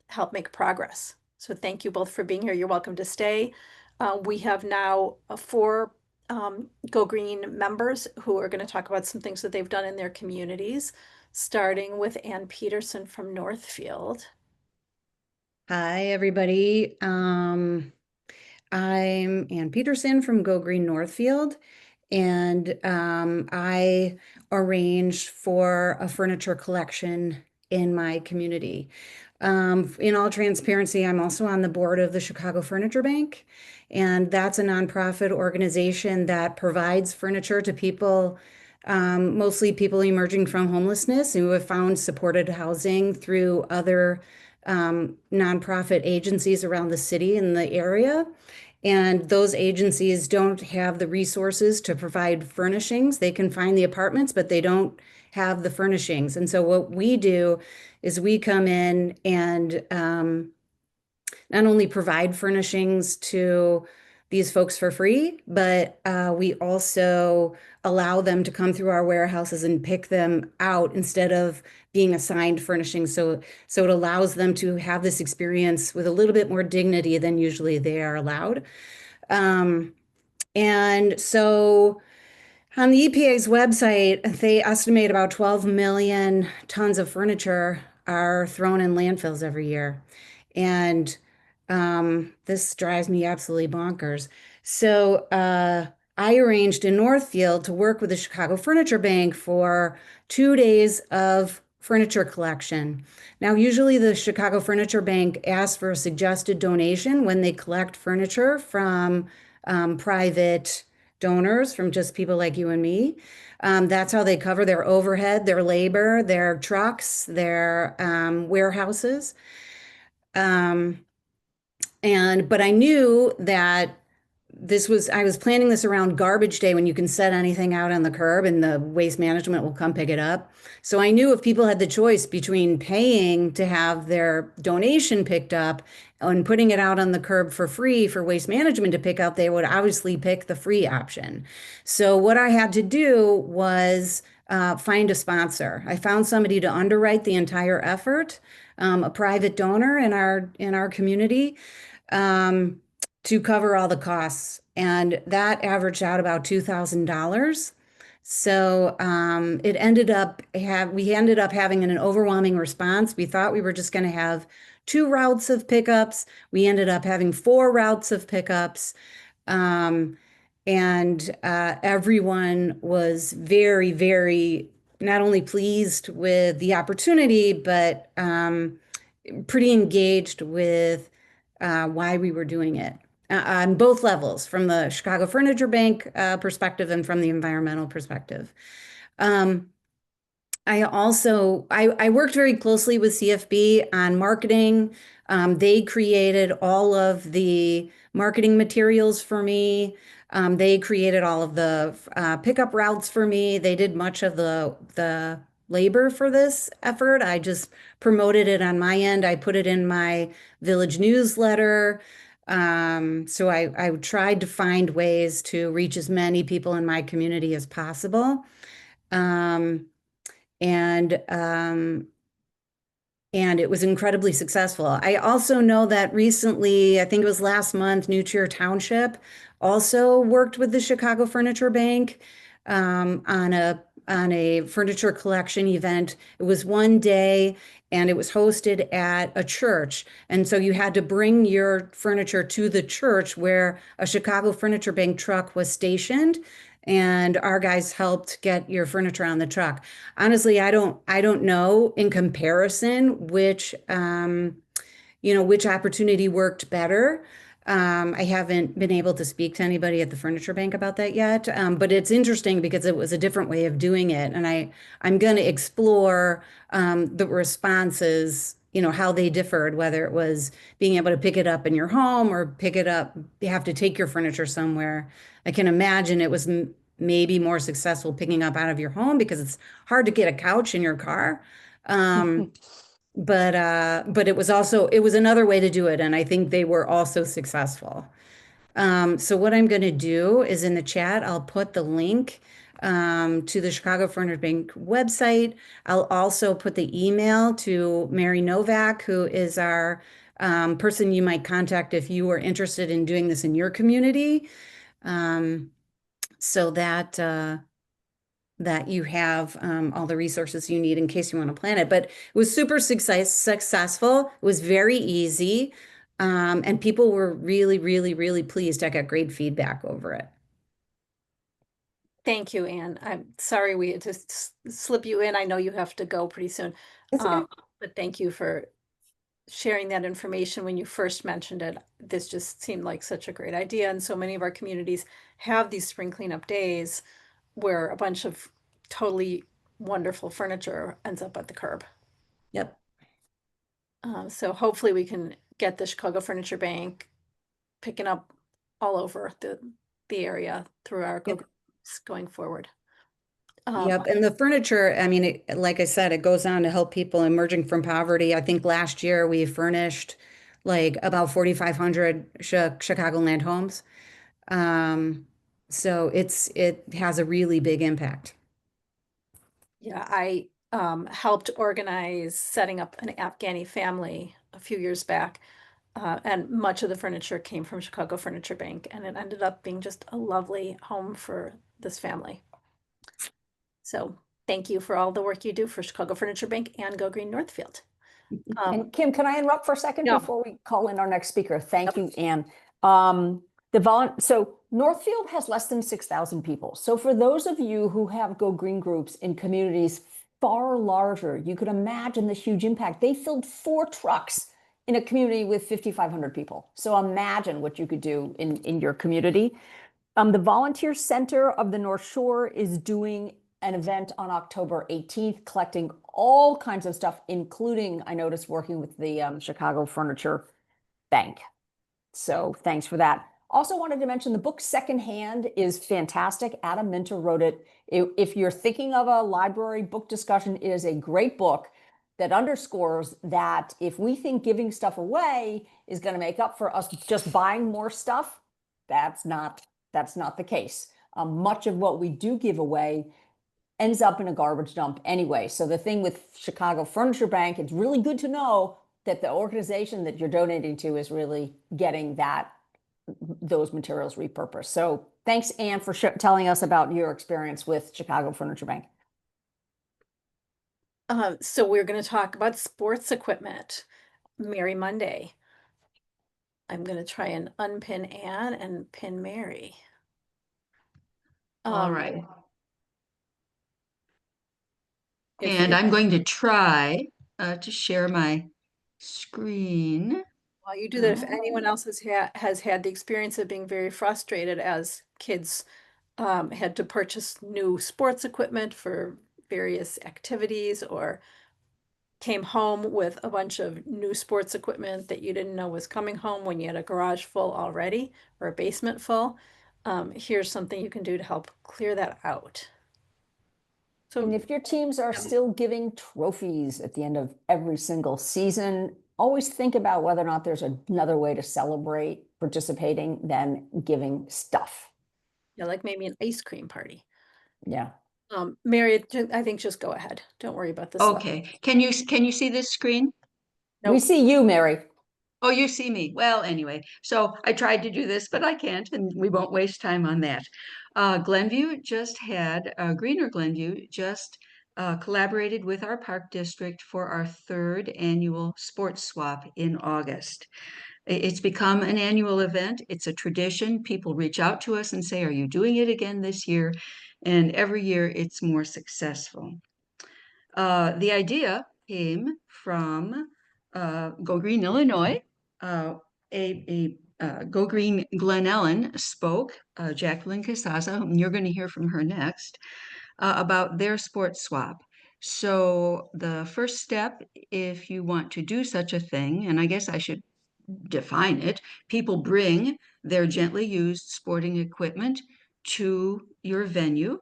help make progress. So thank you both for being here. You're welcome to stay. We have now 4 Go Green members who are going to talk about some things that they've done in their communities, starting with Ann Peterson from Northfield. Hi, everybody. I'm Ann Peterson from Go Green Northfield, and I arrange for a furniture collection in my community. In all transparency, I'm also on the board of the Chicago Furniture Bank, and that's a nonprofit organization that provides furniture to people, mostly people emerging from homelessness who have found supported housing through other nonprofit agencies around the city and the area. And those agencies don't have the resources to provide furnishings. They can find the apartments, but they don't have the furnishings. And so what we do is we come in and not only provide furnishings to these folks for free, but we also allow them to come through our warehouses and pick them out instead of being assigned furnishings. So it allows them to have this experience with a little bit more dignity than usually they are allowed. And so on the EPA's website, they estimate about 12 million tons of furniture are thrown in landfills every year. And this drives me absolutely bonkers. So I arranged in Northfield to work with the Chicago Furniture Bank for 2 days of furniture collection. Now, usually the Chicago Furniture Bank asks for a suggested donation when they collect furniture from private donors, from just people like you and me. That's how they cover their overhead, their labor, their trucks, their warehouses. But I knew that I was planning this around garbage day when you can set anything out on the curb and the waste management will come pick it up. So I knew if people had the choice between paying to have their donation picked up and putting it out on the curb for free for waste management to pick up, they would obviously pick the free option. So what I had to do was find a sponsor. I found somebody to underwrite the entire effort, a private donor in our community. To cover all the costs. And that averaged out about $2,000. So we ended up having an overwhelming response. We thought we were just going to have 2 routes of pickups. We ended up having 4 routes of pickups. And everyone was very, very not only pleased with the opportunity, but pretty engaged with why we were doing it. On both levels, from the Chicago Furniture Bank perspective and from the environmental perspective. I worked very closely with CFB on marketing. They created all of the marketing materials for me. They created all of the pickup routes for me. They did much of the labor for this effort. I just promoted it on my end. I put it in my village newsletter. So I tried to find ways to reach as many people in my community as possible. And it was incredibly successful. I also know that recently, I think it was last month, New Trier Township also worked with the Chicago Furniture Bank on a furniture collection event. It was one day and it was hosted at a church. And so you had to bring your furniture to the church where a Chicago Furniture Bank truck was stationed. And our guys helped get your furniture on the truck. Honestly, I don't know in comparison which opportunity worked better. I haven't been able to speak to anybody at the Furniture Bank about that yet, but it's interesting because it was a different way of doing it. And I'm going to explore the responses, how they differed, whether it was being able to pick it up in your home or pick it up, you have to take your furniture somewhere. I can imagine it was maybe more successful picking up out of your home because it's hard to get a couch in your car. But it was another way to do it. And I think they were also successful. So what I'm going to do is in the chat, I'll put the link to the Chicago Furniture Bank website. I'll also put the email to Mary Novak, who is our person you might contact if you are interested in doing this in your community. So that you have all the resources you need in case you want to plan it. But it was super successful. It was very easy. And people were really, really, really pleased. I got great feedback over it. Thank you, Anne. I'm sorry we had to slip you in. I know you have to go pretty soon. It's okay. But thank you for sharing that information when you first mentioned it. This just seemed like such a great idea. And so many of our communities have these spring cleanup days where a bunch of totally wonderful furniture ends up at the curb. Yep. So hopefully we can get the Chicago Furniture Bank picking up all over the area through our going forward. Yep. And the furniture, I mean, like I said, it goes on to help people emerging from poverty. I think last year we furnished like about 4,500 Chicagoland homes. So it has a really big impact. Yeah, I helped organize setting up an Afghani family a few years back. And much of the furniture came from Chicago Furniture Bank, and it ended up being just a lovely home for this family. So thank you for all the work you do for Chicago Furniture Bank and Go Green Northfield. And Kim, can I interrupt for a second before we call in our next speaker? Thank you, Anne. So Northfield has less than 6,000 people. So for those of you who have Go Green groups in communities far larger. You could imagine the huge impact. They filled 4 trucks in a community with 5,500 people. So imagine what you could do in your community. The Volunteer Center of the North Shore is doing an event on October 18th, collecting all kinds of stuff, including, I noticed, working with the Chicago Furniture Bank. So thanks for that. Also wanted to mention the book Secondhand is fantastic. Adam Minter wrote it. If you're thinking of a library book discussion, it is a great book that underscores that if we think giving stuff away is going to make up for us just buying more stuff, that's not the case. Much of what we do give away ends up in a garbage dump anyway. So the thing with Chicago Furniture Bank, it's really good to know that the organization that you're donating to is really getting those materials repurposed. So thanks, Anne, for telling us about your experience with Chicago Furniture Bank. So we're going to talk about sports equipment. Mary Munday. I'm going to try and unpin Anne and pin Mary. All right. if- And if- I'm going to try to share my screen. While you do that, if anyone else has had the experience of being very frustrated as kids had to purchase new sports equipment for various activities, or came home with a bunch of new sports equipment that you didn't know was coming home when you had a garage full already or a basement full, here's something you can do to help clear that out. So And if your teams are still giving trophies at the end of every single season, always think about whether or not there's another way to celebrate participating than giving stuff. yeah, like maybe an ice cream party. Yeah. Mary, I think just go ahead. Don't worry about this. Okay. Can you see this screen? We Nope. see you, Mary. Oh, you see me. Well, anyway, so I tried to do this, but I can't, and we won't waste time on that. Glenview just had, Greener Glenview just collaborated with our park district for our 3rd annual sports swap in August. It's become an annual event. It's a tradition. People reach out to us and say, are you doing it again this year? And every year it's more successful. The idea came from Go Green, Illinois. Go Green Glen Ellyn spoke, Jacquelyn Casazza, and you're going to hear from her next, about their sports swap. So the first step, if you want to do such a thing, and I guess I should define it, people bring their gently used sporting equipment to your venue.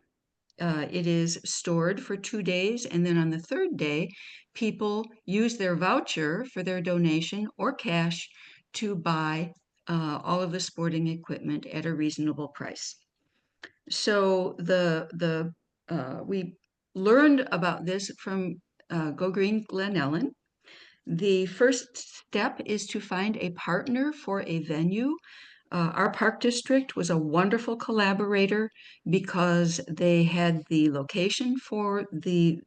It is stored for 2 days, and then on the 3rd day, people use their voucher for their donation or cash to buy all of the sporting equipment at a reasonable price. So we learned about this from Go Green Glen Ellyn. The first step is to find a partner for a venue. Our park district was a wonderful collaborator because they had the location for the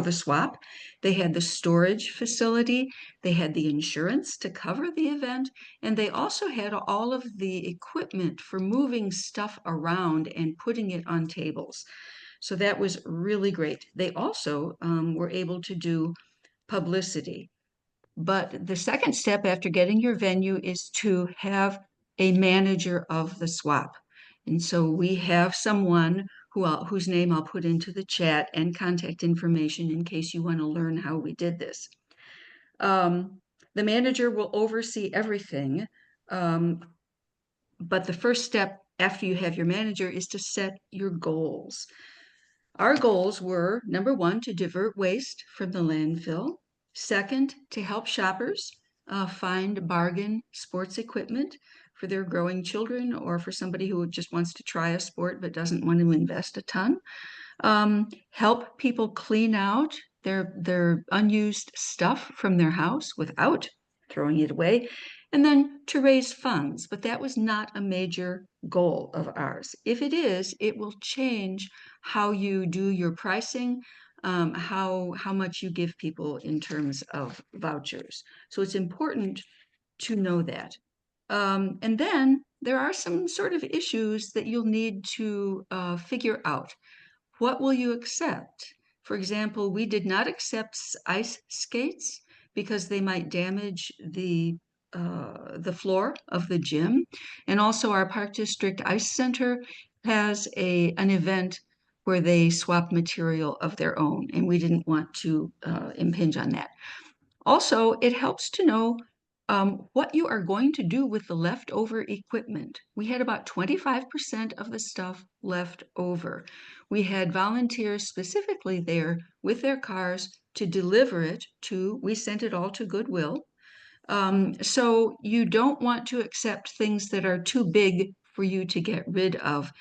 swap. They had the storage facility. They had the insurance to cover the event. And they also had all of the equipment for moving stuff around and putting it on tables. So that was really great. They also were able to do publicity. But the second step after getting your venue is to have a manager of the swap. And so we have someone whose name I'll put into the chat and contact information in case you want to learn how we did this. The manager will oversee everything. But the first step after you have your manager is to set your goals. Our goals were, number 1, to divert waste from the landfill. Second, to help shoppers find bargain sports equipment for their growing children or for somebody who just wants to try a sport but doesn't want to invest a ton. Help people clean out their unused stuff from their house without throwing it away. And then to raise funds, but that was not a major goal of ours. If it is, it will change how you do your pricing, how much you give people in terms of vouchers. So it's important to know that. And then there are some sort of issues that you'll need to figure out. What will you accept? For example, we did not accept ice skates because they might damage the floor of the gym. And also our Park District Ice Center has an event where they swap material of their own, and we didn't want to impinge on that. Also, it helps to know what you are going to do with the leftover equipment. We had about 25% of the stuff left over. We had volunteers specifically there with their cars to deliver it we sent it all to Goodwill. So you don't want to accept things that are too big for you to get rid of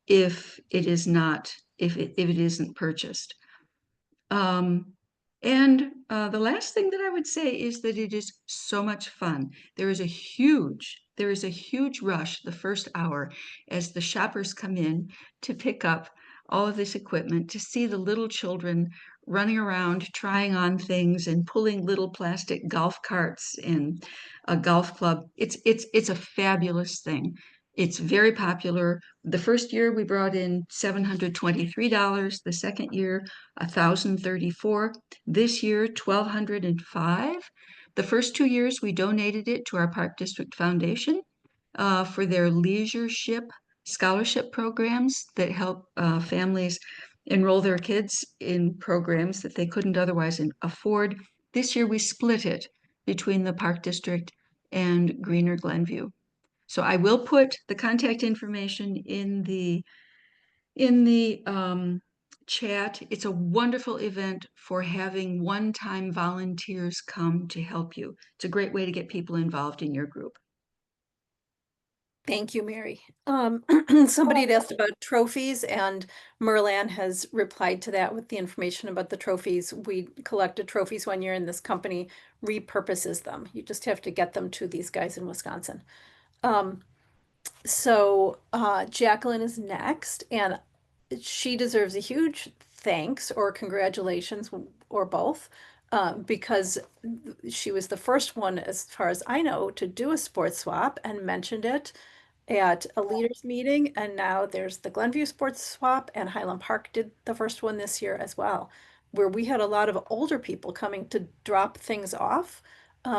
if it isn't purchased. And the last thing that I would say is that it is so much fun. There is a huge rush the first hour as the shoppers come in to pick up all of this equipment, to see the little children running around trying on things and pulling little plastic golf carts and a golf club. It's a fabulous thing. It's very popular. The first year we brought in $723. The second year, $1,034. This year, $1,205. The first 2 years we donated it to our Park District Foundation for their leadership scholarship programs that help families enroll their kids in programs that they couldn't otherwise afford. This year we split it between the Park District and Greener Glenview. So I will put the contact information in the chat. It's a wonderful event for having one-time volunteers come to help you. It's a great way to get people involved in your group. Thank you, Mary. Somebody had asked about trophies, and Merlan has replied to that with the information about the trophies. We collected trophies one year, and this company repurposes them. You just have to get them to these guys in Wisconsin. So Jacquelyn is next, and she deserves a huge thanks or congratulations or both, because she was the first one, as far as I know, to do a sports swap and mentioned it at a leaders meeting. And now there's the Glenview sports swap, and Highland Park did the first one this year as well, where we had a lot of older people coming to drop things off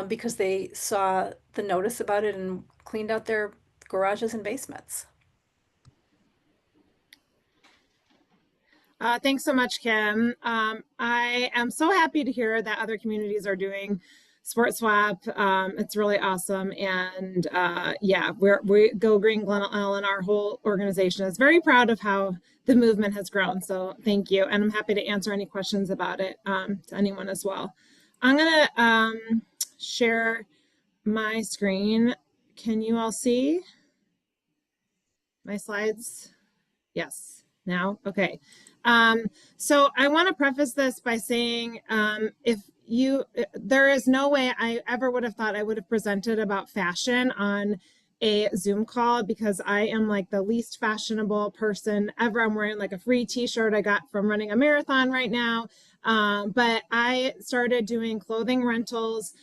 because they saw the notice about it and cleaned out their garages and basements. Thanks so much, Kim. I am so happy to hear that other communities are doing Sports Swap. It's really awesome. And yeah, we Go Green, Glen, Ellyn, our whole organization is very proud of how the movement has grown. So thank you. And I'm happy to answer any questions about it to anyone as well. I'm gonna share my screen. Can you all see my slides? Yes, now, okay. So I want to preface this by saying, there is no way I ever would have thought I would have presented about fashion on a Zoom call, because I am like the least fashionable person ever. I'm wearing like a free t-shirt I got from running a marathon right now. But I started doing clothing rentals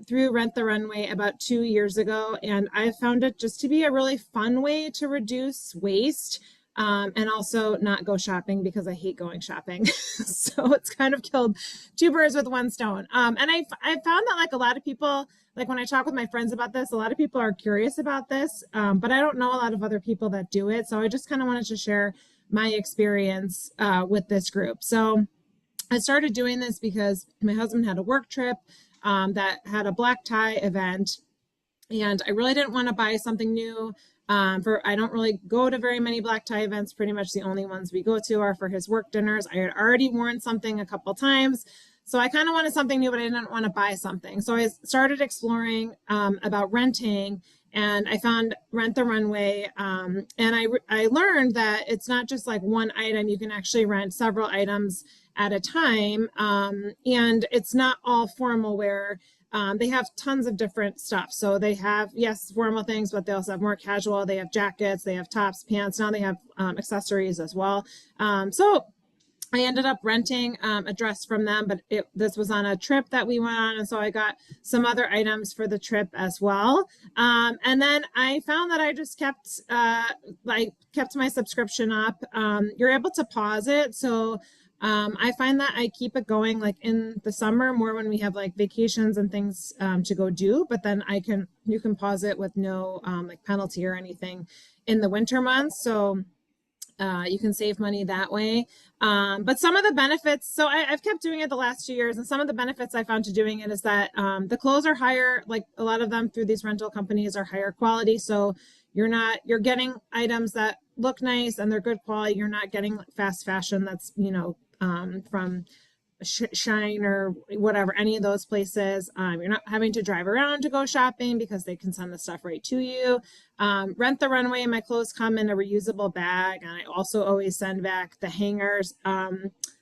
through Rent the Runway about 2 years ago. And I found it just to be a really fun way to reduce waste. And also not go shopping, because I hate going shopping. So it's kind of killed 2 birds with 1 stone. And I found that like a lot of people, like when I talk with my friends about this, a lot of people are curious about this, but I don't know a lot of other people that do it. So I just kind of wanted to share my experience with this group. So I started doing this because my husband had a work trip that had a black tie event, and I really didn't want to buy something new. I don't really go to very many black tie events. Pretty much the only ones we go to are for his work dinners. I had already worn something a couple times, so I kind of wanted something new, but I didn't want to buy something. So I started exploring about renting, and I found Rent the Runway. And I learned that it's not just like one item. You can actually rent several items at a time, and it's not all formal wear. They have tons of different stuff. So they have, yes, formal things, but they also have more casual. They have jackets, they have tops, pants. Now they have accessories as well. So I ended up renting a dress from them, but this was on a trip that we went on. And so I got some other items for the trip as well. And then I found that I just kept my subscription up. You're able to pause it. So I find that I keep it going like in the summer more when we have like vacations and things to go do, but then you can pause it with no like penalty or anything in the winter months. So you can save money that way. But some of the benefits, so I've kept doing it the last 2 years, and some of the benefits I found to doing it is that the clothes are higher, like a lot of them through these rental companies are higher quality. So you're getting items that look nice and they're good quality. You're not getting fast fashion that's, from Shine or whatever, any of those places. You're not having to drive around to go shopping because they can send the stuff right to you. Rent the Runway, my clothes come in a reusable bag, and I also always send back the hangers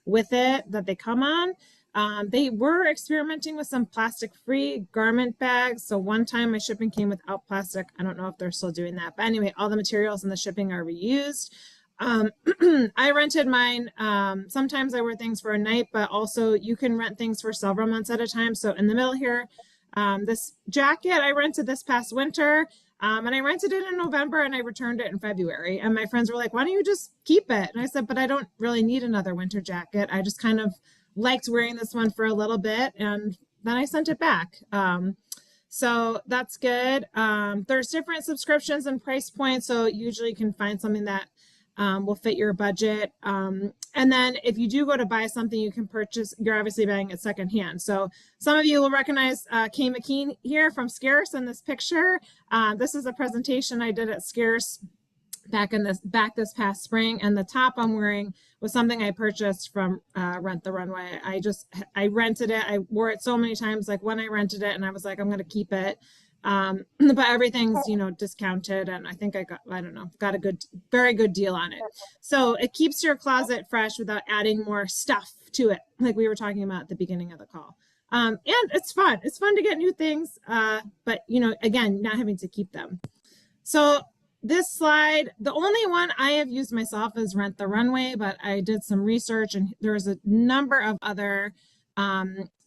with it that they come on. They were experimenting with some plastic-free garment bags. So one time my shipping came without plastic. I don't know if they're still doing that, but anyway, all the materials in the shipping are reused. I rented mine. Sometimes I wear things for a night, but also you can rent things for several months at a time. So in the middle here, this jacket I rented this past winter, and I rented it in November and I returned it in February. And my friends were like, why don't you just keep it? And I said, but I don't really need another winter jacket. I just kind of liked wearing this one for a little bit, and then I sent it back. So that's good. There's different subscriptions and price points. So usually you can find something that will fit your budget. And then if you do go to buy something you can purchase, you're obviously buying it secondhand. So some of you will recognize Kay McKean here from Scarce in this picture. This is a presentation I did at Scarce back this past spring, and the top I'm wearing was something I purchased from Rent the Runway. I rented it. I wore it so many times, like when I rented it, and I was like, I'm going to keep it. But everything's, discounted, and I think got a very good deal on it. So it keeps your closet fresh without adding more stuff to it, like we were talking about at the beginning of the call. And it's fun. It's fun to get new things, but again, not having to keep them. So this slide, the only one I have used myself is Rent the Runway, but I did some research and there's a number of other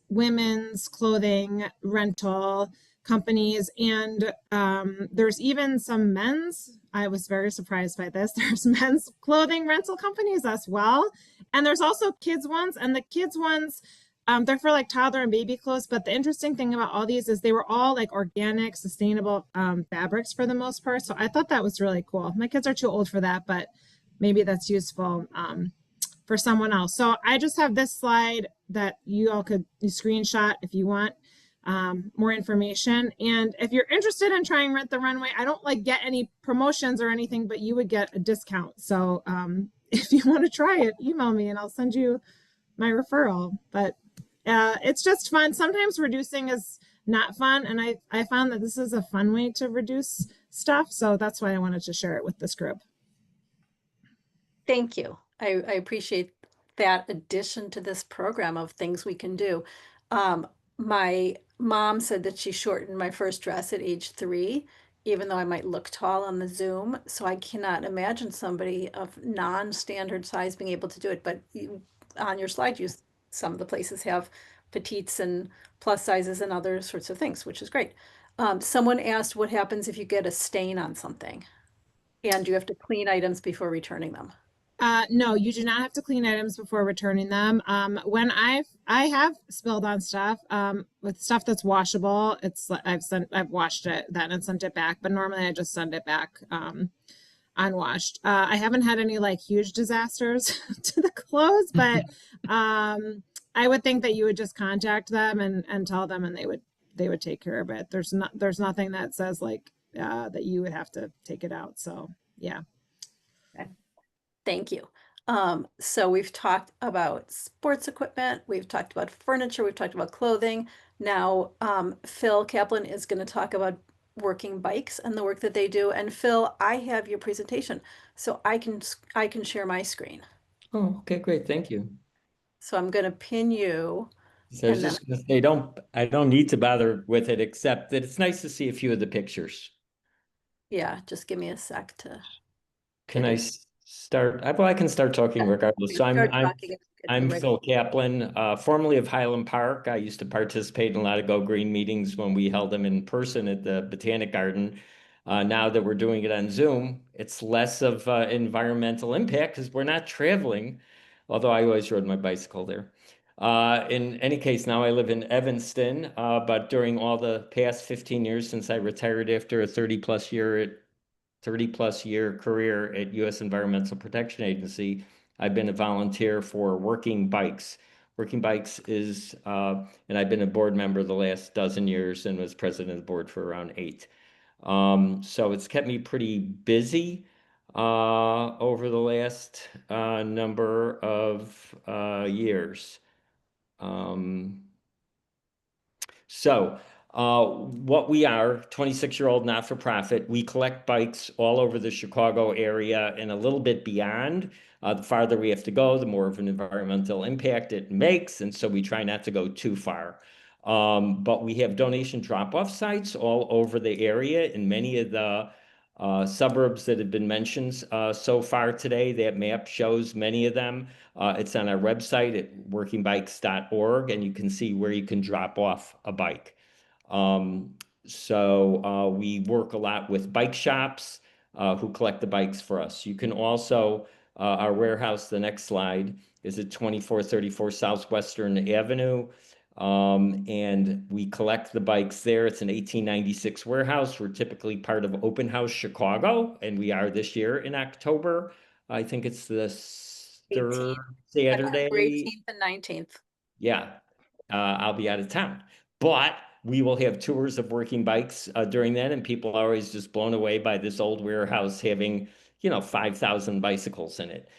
women's clothing rental companies, and there's even some men's. I was very surprised by this. There's men's clothing rental companies as well, and there's also kids ones, and the kids ones, they're for like toddler and baby clothes. But the interesting thing about all these is they were all like organic, sustainable fabrics for the most part. So I thought that was really cool. My kids are too old for that, but maybe that's useful for someone else. So I just have this slide that you all could screenshot if you want more information. And if you're interested in trying Rent the Runway, I don't get any promotions or anything, but you would get a discount. So if you want to try it, email me and I'll send you my referral. But it's just fun. Sometimes reducing is not fun, and I found that this is a fun way to reduce stuff, so that's why I wanted to share it with this group. Thank you. I appreciate that addition to this program of things we can do. My mom said that she shortened my first dress at age 3, even though I might look tall on the Zoom. So I cannot imagine somebody of non-standard size being able to do it. But on your slide, some of the places have petites and plus sizes and other sorts of things, which is great. Someone asked what happens if you get a stain on something, and you have to clean items before returning them. No, you do not have to clean items before returning them. When I have spilled on stuff, with stuff that's washable, I've washed it then and sent it back, but normally I just send it back unwashed. I haven't had any huge disasters to the clothes, but I would think that you would just contact them and tell them, and they would take care of it. There's nothing that says that you would have to take it out. So yeah. Okay. Thank you. So we've talked about sports equipment, we've talked about furniture, we've talked about clothing. Now, Phil Kaplan is going to talk about working bikes and the work that they do. And Phil, I have your presentation, so I can share my screen. Oh, okay, great. Thank you. So I'm going to pin you. So I was just going to say, I don't need to bother with it, except that it's nice to see a few of the pictures. Yeah, just give me a sec to. Can I start? Well, I can start talking regardless. So I'm Phil Kaplan, formerly of Highland Park. I used to participate in a lot of Go Green meetings when we held them in person at the Botanic Garden. Now that we're doing it on Zoom, it's less of environmental impact because we're not traveling. although I always rode my bicycle there. In any case, now I live in Evanston, but during all the past 15 years since I retired after a 30-plus year career at U.S. Environmental Protection Agency, I've been a volunteer for Working Bikes. Working Bikes is, and I've been a board member the last dozen years and was president of the board for around 8. So it's kept me pretty busy over the last number of years. What we are, 26-year-old not-for-profit, we collect bikes all over the Chicago area and a little bit beyond. The farther we have to go, the more of an environmental impact it makes, and so we try not to go too far. But we have donation drop-off sites all over the area in many of the suburbs that have been mentioned so far today. That map shows many of them. It's on our website at workingbikes.org, and you can see where you can drop off a bike. We work a lot with bike shops who collect the bikes for us. You can also, our warehouse, the next slide, is at 2434 Southwestern Avenue. And we collect the bikes there. It's an 1896 warehouse. We're typically part of Open House Chicago, and we are this year in October. I think it's the third Saturday. October 18th and 19th. Yeah, I'll be out of town, but we will have tours of Working Bikes during that, and people are always just blown away by this old warehouse having, 5,000 bicycles in it.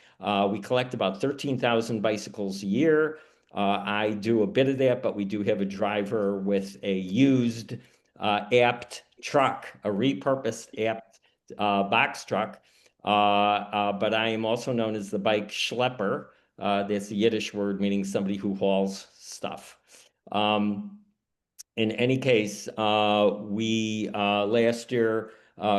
We collect about 13,000 bicycles a year. I do a bit of that, but we do have a driver with a used apt truck, a repurposed apt box truck. But I am also known as the bike schlepper. That's the Yiddish word meaning somebody who hauls stuff. In any case, we last year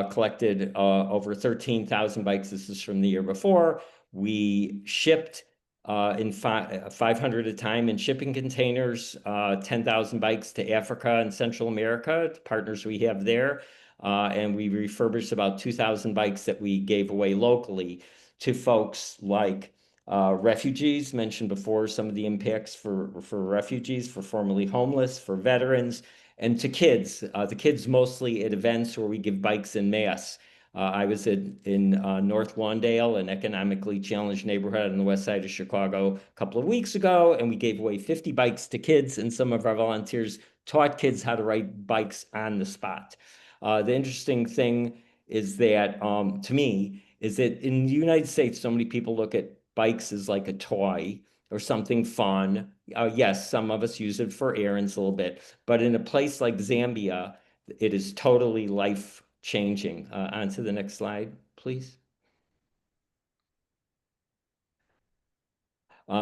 collected over 13,000 bikes. This is from the year before. We shipped in 500 a time in shipping containers, 10,000 bikes to Africa and Central America, to partners we have there. And we refurbished about 2,000 bikes that we gave away locally to folks like refugees, mentioned before some of the impacts for refugees, for formerly homeless, for veterans, and to kids. The kids mostly at events where we give bikes en masse. I was in North Lawndale, an economically challenged neighborhood on the west side of Chicago, a couple of weeks ago, and we gave away 50 bikes to kids, and some of our volunteers taught kids how to ride bikes on the spot. The interesting thing is that, to me, is that in the United States, so many people look at bikes as like a toy or something fun. Yes, some of us use it for errands a little bit, but in a place like Zambia, it is totally life-changing. On to the next slide, please.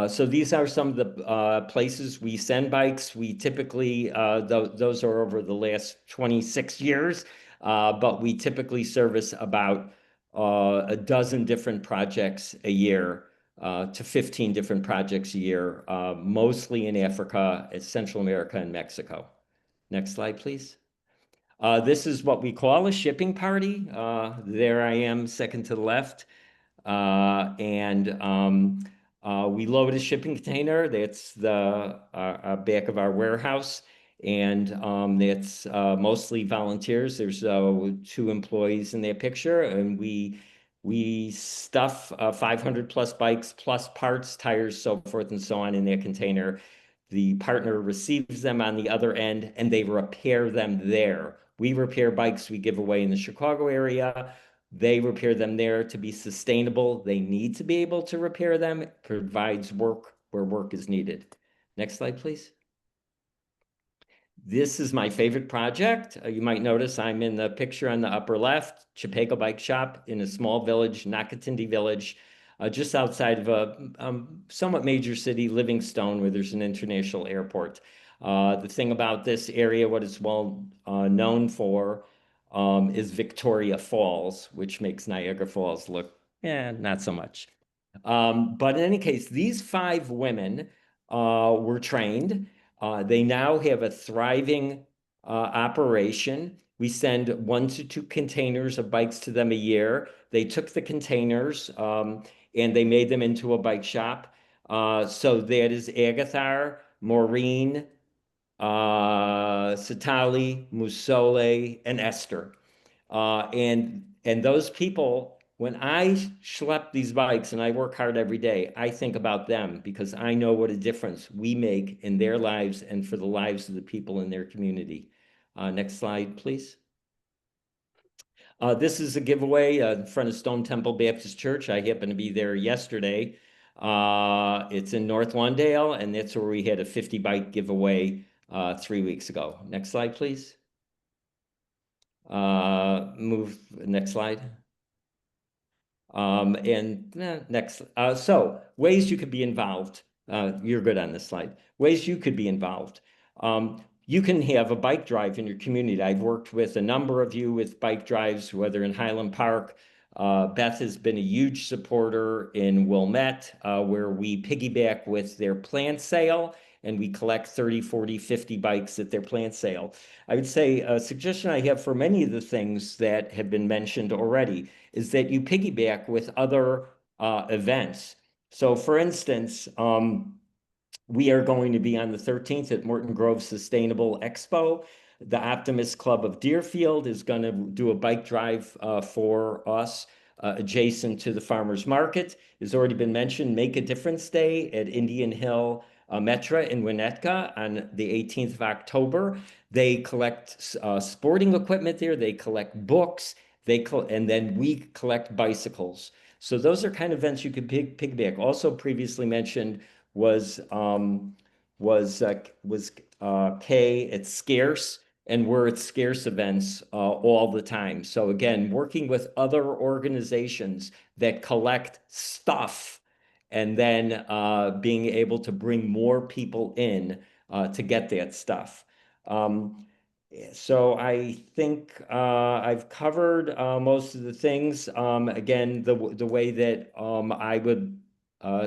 So these are some of the places we send bikes. We typically, those are over the last 26 years, but we typically service about a dozen different projects a year to 15 different projects a year, mostly in Africa, Central America, and Mexico. Next slide, please. This is what we call a shipping party. There I am, second to the left. We load a shipping container. That's the back of our warehouse. And that's mostly volunteers. There's 2 employees in that picture. And we stuff 500 plus bikes, plus parts, tires, so forth and so on in that container. The partner receives them on the other end, and they repair them there. We repair bikes we give away in the Chicago area. They repair them there to be sustainable. They need to be able to repair them. It provides work where work is needed. Next slide, please. This is my favorite project. You might notice I'm in the picture on the upper left, Chapego Bike Shop in a small village, Nakatindi Village, just outside of a somewhat major city, Livingstone, where there's an international airport. The thing about this area, what it's well known for, is Victoria Falls, which makes Niagara Falls look, not so much. But in any case, these 5 women were trained. They now have a thriving operation. We send 1 to 2 containers of bikes to them a year. They took the containers and they made them into a bike shop. So that is Agathar, Maureen, Satali, Musole, and Esther. And those people, when I schlep these bikes and I work hard every day, I think about them because I know what a difference we make in their lives and for the lives of the people in their community. Next slide, please. This is a giveaway in front of Stone Temple Baptist Church. I happened to be there yesterday. It's in North Lawndale, and that's where we had a 50 bike giveaway 3 weeks ago. Next slide, please. Move next slide. Next. So ways you could be involved. You're good on this slide. Ways you could be involved. You can have a bike drive in your community. I've worked with a number of you with bike drives, whether in Highland Park. Beth has been a huge supporter in Wilmette, where we piggyback with their plant sale and we collect 30, 40, 50 bikes at their plant sale. I would say a suggestion I have for many of the things that have been mentioned already is that you piggyback with other events. So for instance, we are going to be on the 13th at Morton Grove Sustainable Expo. The Optimist Club of Deerfield is going to do a bike drive for us adjacent to the farmers market. It's already been mentioned, Make a Difference Day at Indian Hill Metra in Winnetka on the 18th of October. They collect sporting equipment there. They collect books. And then we collect bicycles. So those are kind of events you could piggyback. Also previously mentioned was K. It's Scarce, and we're at Scarce events all the time. So again, working with other organizations that collect stuff and then being able to bring more people in to get that stuff. So I think I've covered most of the things. Again, the way that I would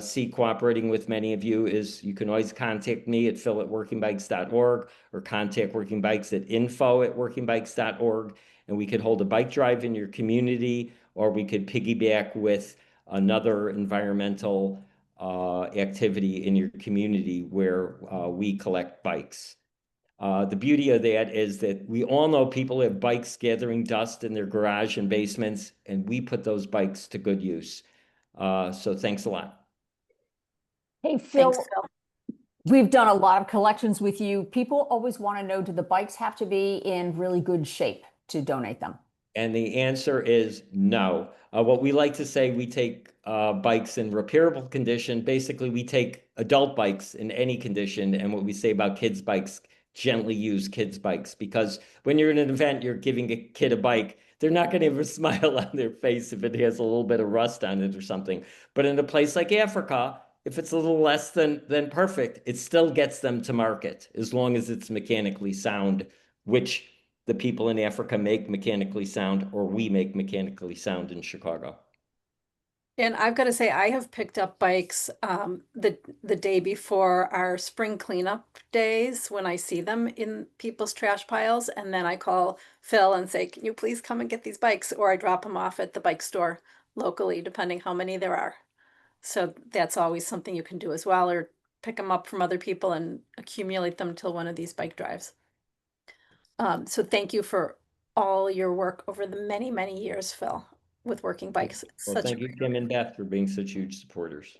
see cooperating with many of you is you can always contact me at phil@workingbikes.org or contact Working Bikes at info@workingbikes.org, and we could hold a bike drive in your community, or we could piggyback with another environmental activity in your community where we collect bikes. The beauty of that is that we all know people have bikes gathering dust in their garage and basements, and we put those bikes to good use. So thanks a lot. Hey, Phil, Thanks, Phil. we've done a lot of collections with you. People always want to know, do the bikes have to be in really good shape to donate them? And the answer is no. What we like to say, we take bikes in repairable condition. Basically, we take adult bikes in any condition. And what we say about kids' bikes, gently use kids' bikes. Because when you're in an event, you're giving a kid a bike, they're not going to have a smile on their face if it has a little bit of rust on it or something. But in a place like Africa, if it's a little less than perfect, it still gets them to market as long as it's mechanically sound, which the people in Africa make mechanically sound, or we make mechanically sound in Chicago. And I've got to say, I have picked up bikes the day before our spring cleanup days when I see them in people's trash piles. And then I call Phil and say, can you please come and get these bikes? Or I drop them off at the bike store locally, depending how many there are. So that's always something you can do as well, or pick them up from other people and accumulate them till one of these bike drives. So thank you for all your work over the many, many years, Phil, with Working Bikes. Well, thank you, Kim and Beth, for being such huge supporters.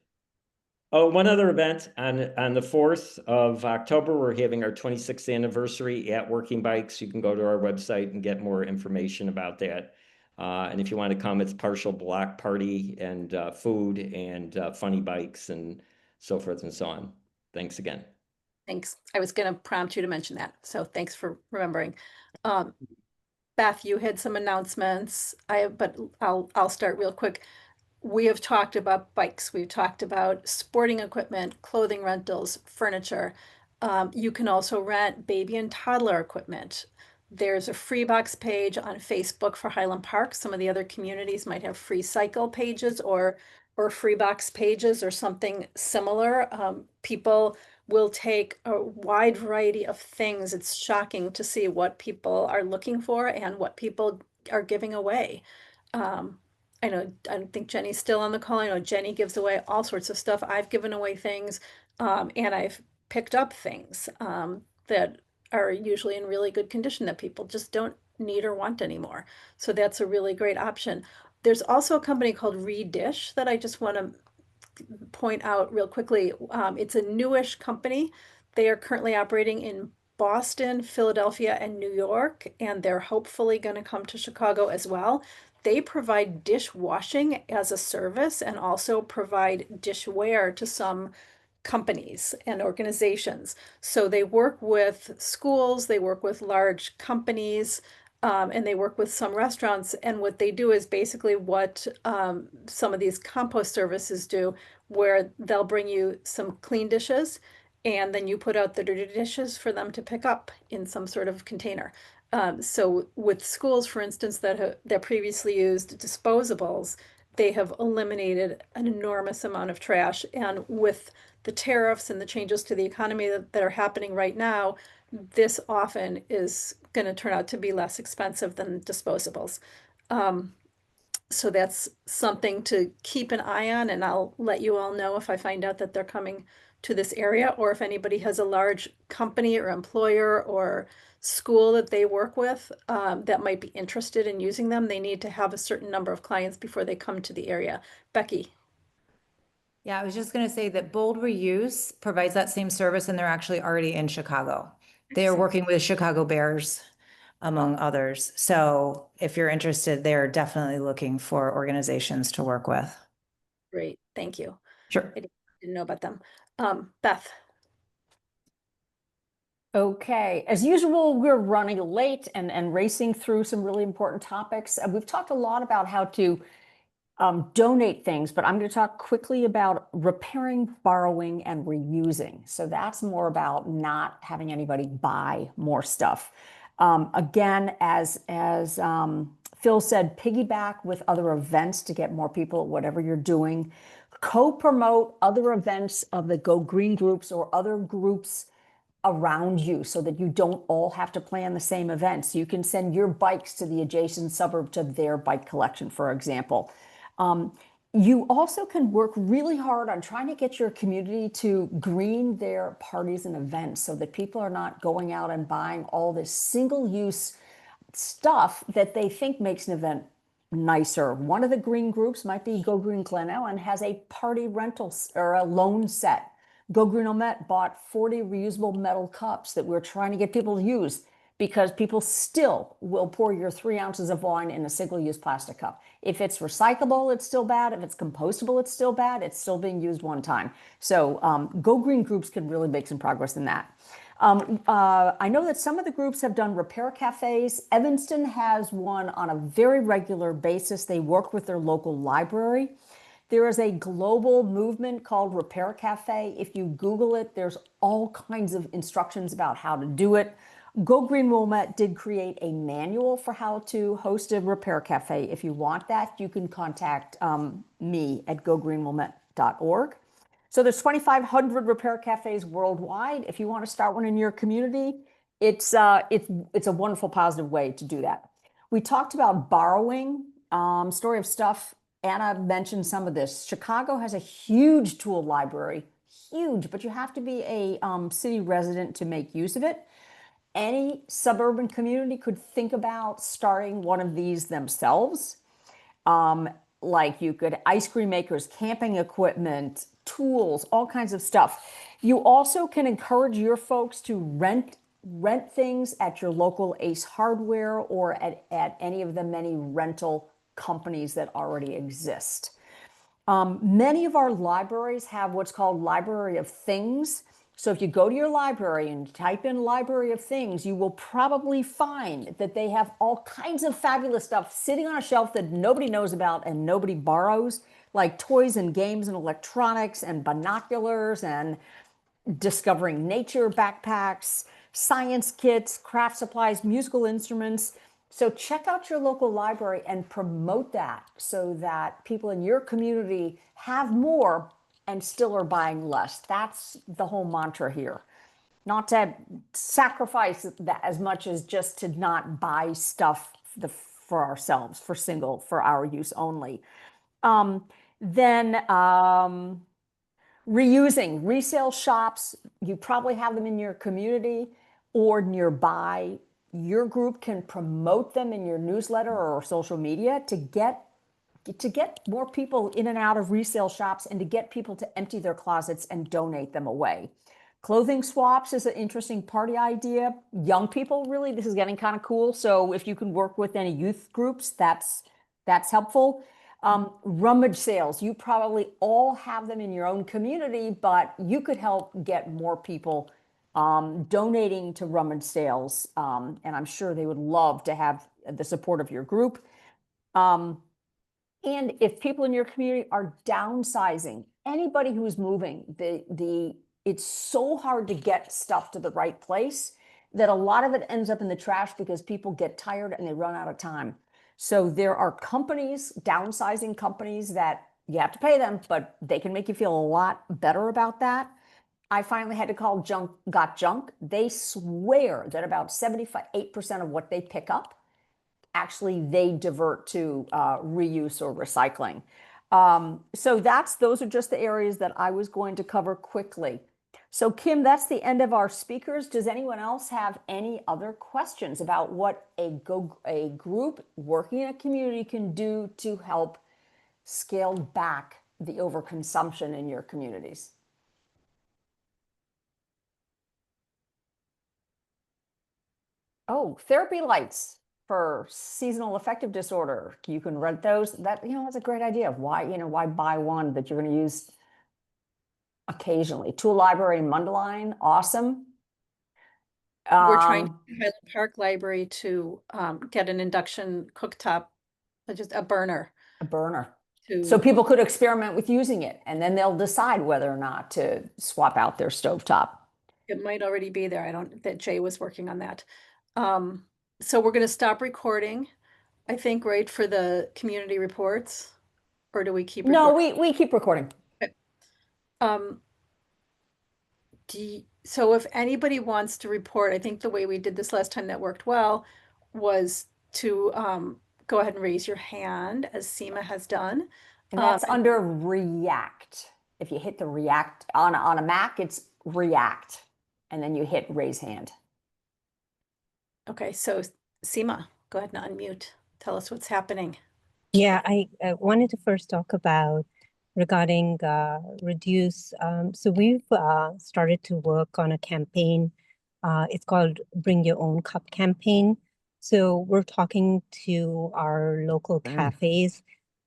Oh, one other event on the 4th of October, we're having our 26th anniversary at Working Bikes. You can go to our website and get more information about that. And if you want to come, it's partial block party and food and funny bikes and so forth and so on. Thanks again. Thanks. I was going to prompt you to mention that. So thanks for remembering. Beth, you had some announcements. But I'll start real quick. We have talked about bikes. We've talked about sporting equipment, clothing rentals, furniture. You can also rent baby and toddler equipment. There's a free box page on Facebook for Highland Park. Some of the other communities might have free cycle pages or free box pages or something similar. People will take a wide variety of things. It's shocking to see what people are looking for and what people are giving away. I don't think Jenny's still on the call. I know Jenny gives away all sorts of stuff. I've given away things, and I've picked up things that are usually in really good condition that people just don't need or want anymore. So that's a really great option. There's also a company called Redish that I just want to point out real quickly. It's a newish company. They are currently operating in Boston, Philadelphia, and New York, and they're hopefully going to come to Chicago as well. They provide dishwashing as a service and also provide dishware to some companies and organizations. So they work with schools, they work with large companies, and they work with some restaurants. And what they do is basically what some of these compost services do, where they'll bring you some clean dishes and then you put out the dirty dishes for them to pick up in some sort of container. So with schools, for instance, that previously used disposables, they have eliminated an enormous amount of trash. And with the tariffs and the changes to the economy that are happening right now, this often is going to turn out to be less expensive than disposables. So that's something to keep an eye on, and I'll let you all know if I find out that they're coming to this area, or if anybody has a large company or employer or school that they work with that might be interested in using them. They need to have a certain number of clients before they come to the area. Becky. Yeah, I was just going to say that Bold Reuse provides that same service, and they're actually already in Chicago. They are working with Chicago Bears, among others. So if you're interested, they're definitely looking for organizations to work with. Great, thank you. Sure. I didn't know about them. Beth. Okay, as usual, we're running late and racing through some really important topics. We've talked a lot about how to donate things, but I'm going to talk quickly about repairing, borrowing, and reusing. So that's more about not having anybody buy more stuff. Again, as Phil said, piggyback with other events to get more people at whatever you're doing. Co-promote other events of the Go Green groups or other groups around you so that you don't all have to plan the same events. You can send your bikes to the adjacent suburb to their bike collection, for example. You also can work really hard on trying to get your community to green their parties and events so that people are not going out and buying all this single-use stuff that they think makes an event nicer. One of the green groups might be Go Green Glen, Ellyn has a party rental or a loan set. Go Green Wilmette bought 40 reusable metal cups that we're trying to get people to use, because people still will pour your 3 ounces of wine in a single-use plastic cup. If it's recyclable, it's still bad. If it's compostable, it's still bad. It's still being used one time. So Go Green groups can really make some progress in that. I know that some of the groups have done repair cafes. Evanston has one on a very regular basis. They work with their local library. There is a global movement called Repair Cafe. If you Google it, there's all kinds of instructions about how to do it. Go Green Wilmette did create a manual for how to host a repair cafe. If you want that, you can contact me at gogreenwilmette.org. So there's 2,500 repair cafes worldwide. If you want to start one in your community, it's a wonderful, positive way to do that. We talked about borrowing, story of stuff. Anna mentioned some of this. Chicago has a huge tool library, huge, but you have to be a city resident to make use of it. Any suburban community could think about starting one of these themselves. Like you could ice cream makers, camping equipment, tools, all kinds of stuff. You also can encourage your folks to rent things at your local Ace Hardware or at any of the many rental companies that already exist. Many of our libraries have what's called Library of Things. So if you go to your library and type in Library of Things, you will probably find that they have all kinds of fabulous stuff sitting on a shelf that nobody knows about and nobody borrows, like toys and games and electronics and binoculars and discovering nature backpacks, science kits, craft supplies, musical instruments. So check out your local library and promote that so that people in your community have more and still are buying less. That's the whole mantra here. Not to sacrifice that as much as just to not buy stuff for ourselves, for our use only. Then reusing resale shops, you probably have them in your community or nearby. Your group can promote them in your newsletter or social media to get more people in and out of resale shops and to get people to empty their closets and donate them away. Clothing swaps is an interesting party idea. Young people, really, this is getting kind of cool. So if you can work with any youth groups, that's helpful. Rummage sales, you probably all have them in your own community, but you could help get more people donating to rummage sales. And I'm sure they would love to have the support of your group. And if people in your community are downsizing, anybody who's moving, it's so hard to get stuff to the right place that a lot of it ends up in the trash because people get tired and they run out of time. So there are companies, downsizing companies, that you have to pay them, but they can make you feel a lot better about that. I finally had to call Junk Got Junk. They swear that about 78% of what they pick up, actually they divert to reuse or recycling. So those are just the areas that I was going to cover quickly. So Kim, that's the end of our speakers. Does anyone else have any other questions about what a group working in a community can do to help scale back the overconsumption in your communities? Oh, therapy lights for seasonal affective disorder. You can rent those. That's a great idea. Why buy one that you're going to use occasionally? Tool library in Mundelein, awesome. We're trying to Highland Park Library to get an induction cooktop, just a burner. A burner. So people could experiment with using it, and then they'll decide whether or not to swap out their stovetop. It might already be there. That Jay was working on that. So we're going to stop recording, I think, right, for the community reports, or do we keep recording? No, we keep recording. Okay. So if anybody wants to report, I think the way we did this last time that worked well was to go ahead and raise your hand, as Seema has done. And that's under React. If you hit the React on a Mac, it's React, and then you hit raise hand. Okay, so Seema, go ahead and unmute. Tell us what's happening. Yeah, I wanted to first talk about regarding reduce. So we've started to work on a campaign. It's called Bring Your Own Cup campaign. So we're talking to our local cafes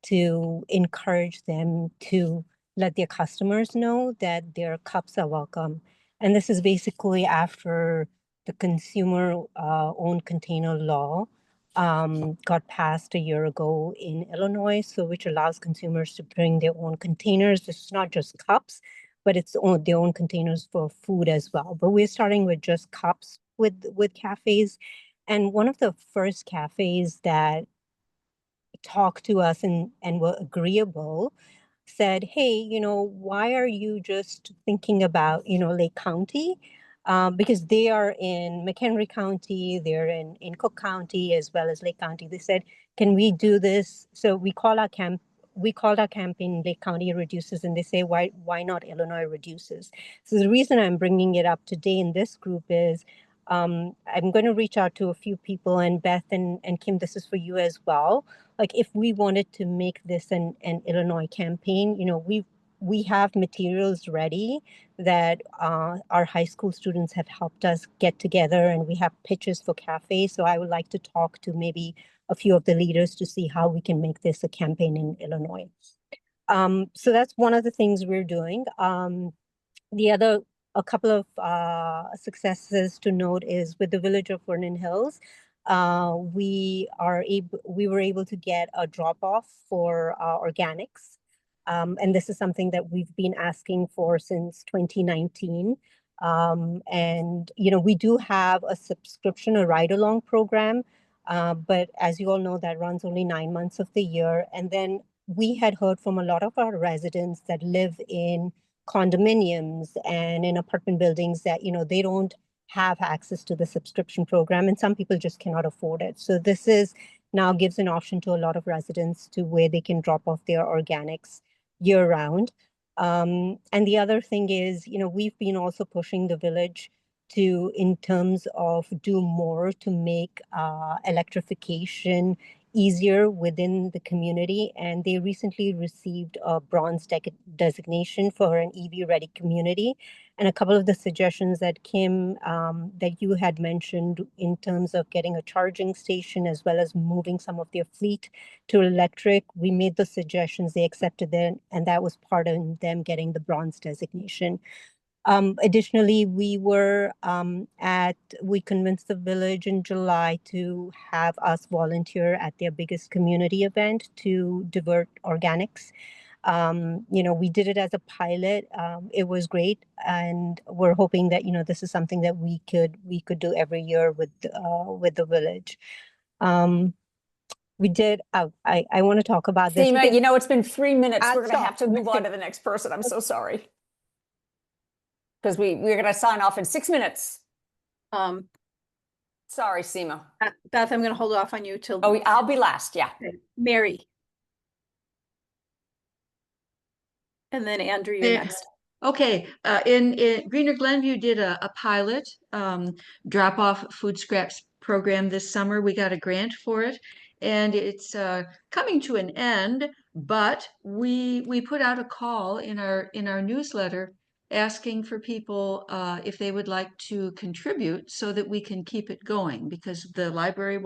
to encourage them to let their customers know that their cups are welcome. And this is basically after the consumer own container law got passed a year ago in Illinois, so which allows consumers to bring their own containers. This is not just cups, but it's their own containers for food as well. But we're starting with just cups with cafes. And one of the first cafes that talked to us and were agreeable said, hey, why are you just thinking about, Lake County? Because they are in McHenry County, they're in Cook County as well as Lake County. They said, can we do this? So we called our campaign Lake County Reduces, and they say, why not Illinois Reduces? So the reason I'm bringing it up today in this group is I'm going to reach out to a few people, and Beth and Kim, this is for you as well. Like if we wanted to make this an Illinois campaign, we have materials ready that our high school students have helped us get together, and we have pitches for cafes. So I would like to talk to maybe a few of the leaders to see how we can make this a campaign in Illinois. So that's one of the things we're doing. A couple of successes to note is with the village of Vernon Hills. We were able to get a drop-off for organics. And this is something that we've been asking for since 2019. And, we do have a subscription, a ride-along program, but as you all know, that runs only 9 months of the year. And then we had heard from a lot of our residents that live in condominiums and in apartment buildings that, they don't have access to the subscription program, and some people just cannot afford it. So this is now gives an option to a lot of residents to where they can drop off their organics year round. And the other thing is, we've been also pushing the village to, in terms of do more to make electrification easier within the community. And they recently received a bronze designation for an EV ready community. And a couple of the suggestions that Kim, that you had mentioned in terms of getting a charging station as well as moving some of their fleet to electric, we made the suggestions, they accepted them, and that was part of them getting the bronze designation. Additionally, we convinced the village in July to have us volunteer at their biggest community event to divert organics. We did it as a pilot. It was great, and we're hoping that this is something that we could do every year with the village. We did. I want to talk about this. Seema, it's been 3 minutes. We're going to have to move on to the next person. I'm so sorry. Because we're going to sign off in 6 minutes. Sorry, Seema. Beth, I'm going to hold off on you till. Oh, I'll be last. Yeah. Okay. Mary. And then Andrew, you're next. Okay. In Greener Glenview did a pilot drop-off food scraps program this summer. We got a grant for it, and it's coming to an end. But we put out a call in our newsletter asking for people if they would like to contribute so that we can keep it going, because the library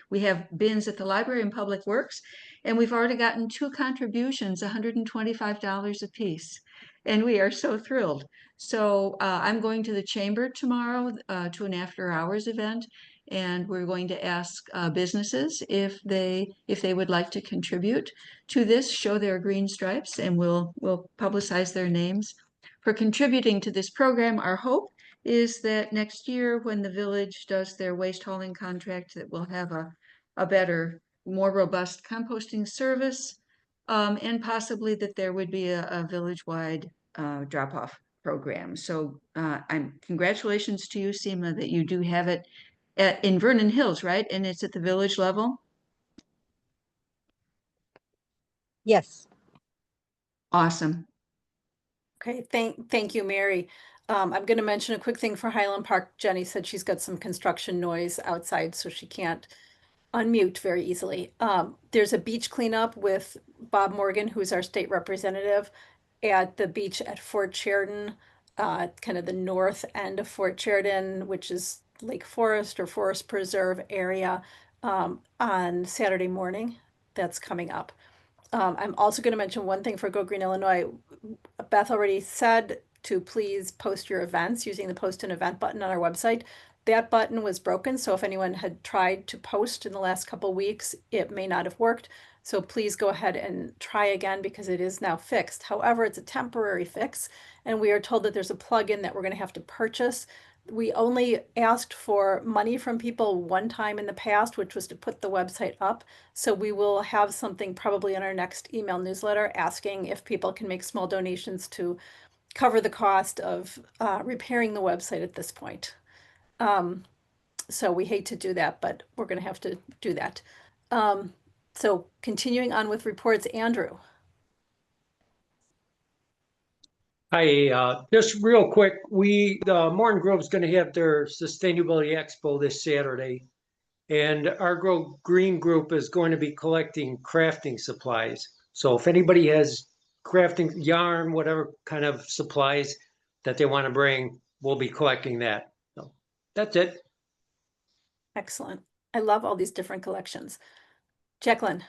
we have bins at the library and Public Works, and we've already gotten 2 contributions, $125 a piece, and we are so thrilled. So I'm going to the chamber tomorrow to an after hours event, and we're going to ask businesses if they would like to contribute to this, show their green stripes, and we'll publicize their names for contributing to this program. Our hope is that next year, when the village does their waste hauling contract, that we'll have a better, more robust composting service, and possibly that there would be a village-wide drop-off program. So congratulations to you, Seema, that you do have it in Vernon Hills, right? And it's at the village level? Yes. Awesome. Okay, thank you, Mary. I'm going to mention a quick thing for Highland Park. Jenny said she's got some construction noise outside, so she can't unmute very easily. There's a beach cleanup with Bob Morgan, who's our state representative, at the beach at Fort Sheridan, kind of the north end of Fort Sheridan, which is Lake Forest or Forest Preserve area, on Saturday morning. That's coming up. I'm also going to mention one thing for Go Green Illinois. Beth already said to please post your events using the post an event button on our website. That button was broken, so if anyone had tried to post in the last couple weeks, it may not have worked. So please go ahead and try again, because it is now fixed. However, it's a temporary fix, and we are told that there's a plugin that we're going to have to purchase. We only asked for money from people one time in the past, which was to put the website up. So we will have something probably in our next email newsletter asking if people can make small donations to cover the cost of repairing the website at this point. So we hate to do that, but we're going to have to do that. So continuing on with reports, Andrew. Hi, just real quick, Morton Grove's going to have their Sustainability Expo this Saturday, and our Grow Green group is going to be collecting crafting supplies. So if anybody has crafting yarn, whatever kind of supplies that they want to bring, we'll be collecting that. So that's it. Excellent. I love all these different collections. Jacquelyn.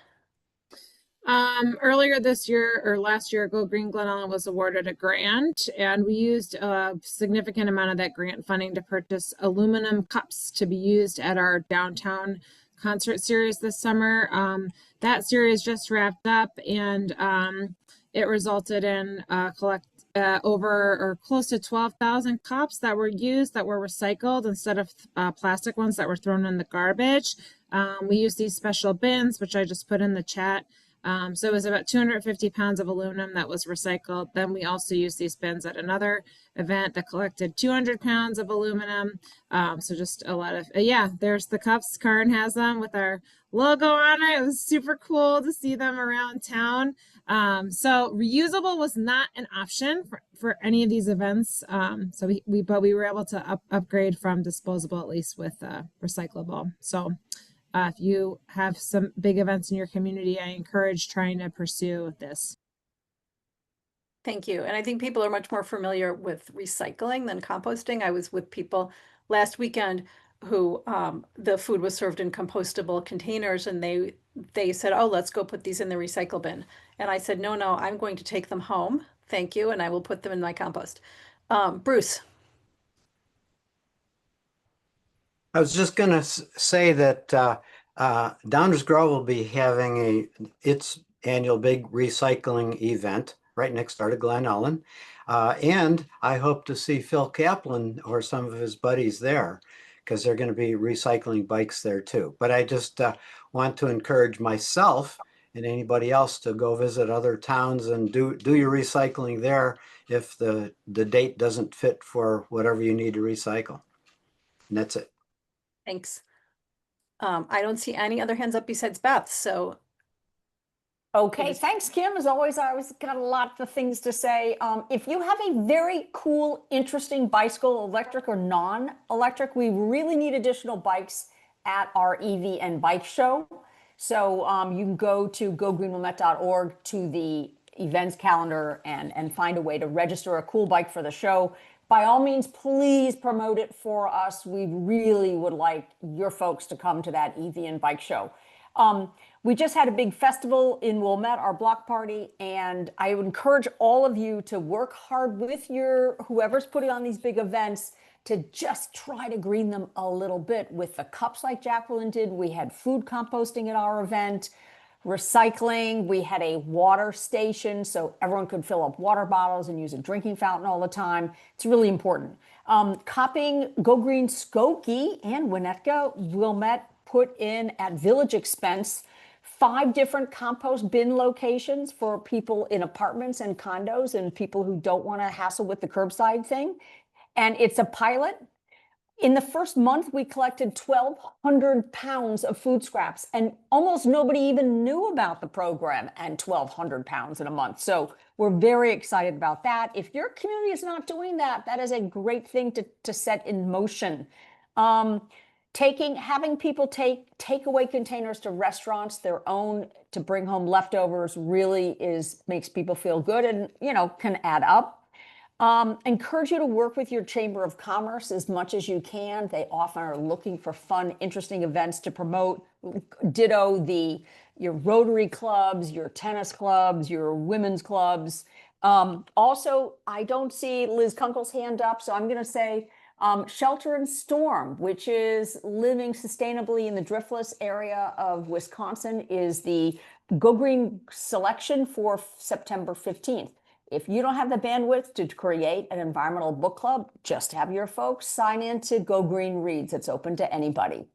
Earlier this year or last year, Go Green Glen Ellyn was awarded a grant, and we used a significant amount of that grant funding to purchase aluminum cups to be used at our downtown concert series this summer. That series just wrapped up, and it resulted in over or close to 12,000 cups that were used, that were recycled instead of plastic ones that were thrown in the garbage. We use these special bins, which I just put in the chat. So it was about 250 pounds of aluminum that was recycled. Then we also used these bins at another event that collected 200 pounds of aluminum. So just a lot of, yeah, there's the cups. Karin has them with our logo on it. It was super cool to see them around town. So reusable was not an option for any of these events. So but we were able to upgrade from disposable, at least with recyclable. So if you have some big events in your community, I encourage trying to pursue this. Thank you. And I think people are much more familiar with recycling than composting. I was with people last weekend who the food was served in compostable containers, and they said, oh, let's go put these in the recycle bin. And I said, no, I'm going to take them home. Thank you. And I will put them in my compost. Bruce. I was just going to say that Downers Grove will be having its annual big recycling event right next door to Glen, Ellyn. And I hope to see Phil Kaplan or some of his buddies there, because they're going to be recycling bikes there too. But I just want to encourage myself and anybody else to go visit other towns and do your recycling there if the date doesn't fit for whatever you need to recycle. And that's it. Thanks. I don't see any other hands up besides Beth, so. Okay, thanks, Kim. As always, I always got a lot of things to say. If you have a very cool, interesting bicycle, electric or non-electric, we really need additional bikes at our EV and bike show. So you can go to gogreenwilmette.org to the events calendar and find a way to register a cool bike for the show. By all means, please promote it for us. We really would like your folks to come to that EV and bike show. We just had a big festival in Wilmette, our block party, and I would encourage all of you to work hard with whoever's putting on these big events to just try to green them a little bit with the cups like Jacquelyn did. We had food composting at our event. Recycling, we had a water station so everyone could fill up water bottles and use a drinking fountain all the time. It's really important. Copying Go Green Skokie and Winnetka Wilmette put in at village expense 5 different compost bin locations for people in apartments and condos and people who don't want to hassle with the curbside thing. And it's a pilot. In the first month, we collected 1,200 pounds of food scraps, and almost nobody even knew about the program, and 1,200 pounds in a month. So we're very excited about that. If your community is not doing that, that is a great thing to set in motion. Having people take takeaway containers to restaurants, their own, to bring home leftovers really makes people feel good and, can add up. Encourage you to work with your Chamber of Commerce as much as you can. They often are looking for fun, interesting events to promote. Ditto your Rotary clubs, your tennis clubs, your women's clubs. Also, I don't see Liz Kunkel's hand up, so I'm going to say Shelter and Storm, which is living sustainably in the driftless area of Wisconsin, is the Go Green selection for September 15th. If you don't have the bandwidth to create an environmental book club, just have your folks sign in to Go Green Reads. It's open to anybody.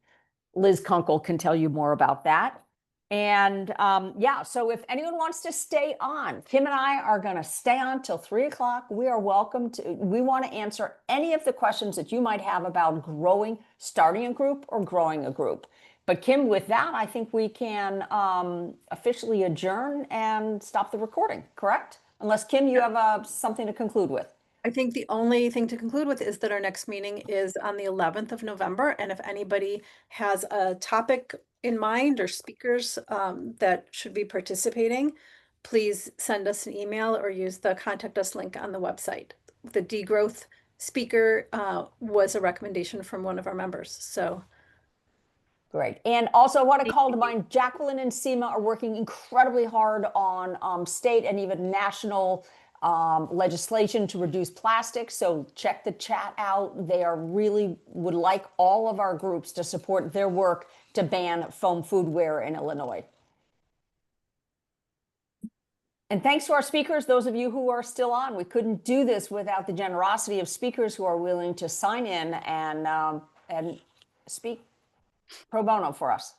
Liz Kunkel can tell you more about that. And so if anyone wants to stay on, Kim and I are going to stay on till 3 o'clock. We are welcome to. We want to answer any of the questions that you might have about starting a group or growing a group. But Kim, with that, I think we can officially adjourn and stop the recording, correct? Unless, Kim, you have something to conclude with. I think the only thing to conclude with is that our next meeting is on the 11th of November. And if anybody has a topic in mind or speakers that should be participating, please send us an email or use the contact us link on the website. The degrowth speaker was a recommendation from one of our members. So. Great. And also I want to call to mind, Jacquelyn and SEMA are working incredibly hard on state and even national legislation to reduce plastic. So check the chat out. They would like all of our groups to support their work to ban foam foodware in Illinois. And thanks to our speakers, those of you who are still on. We couldn't do this without the generosity of speakers who are willing to sign in and speak pro bono for us.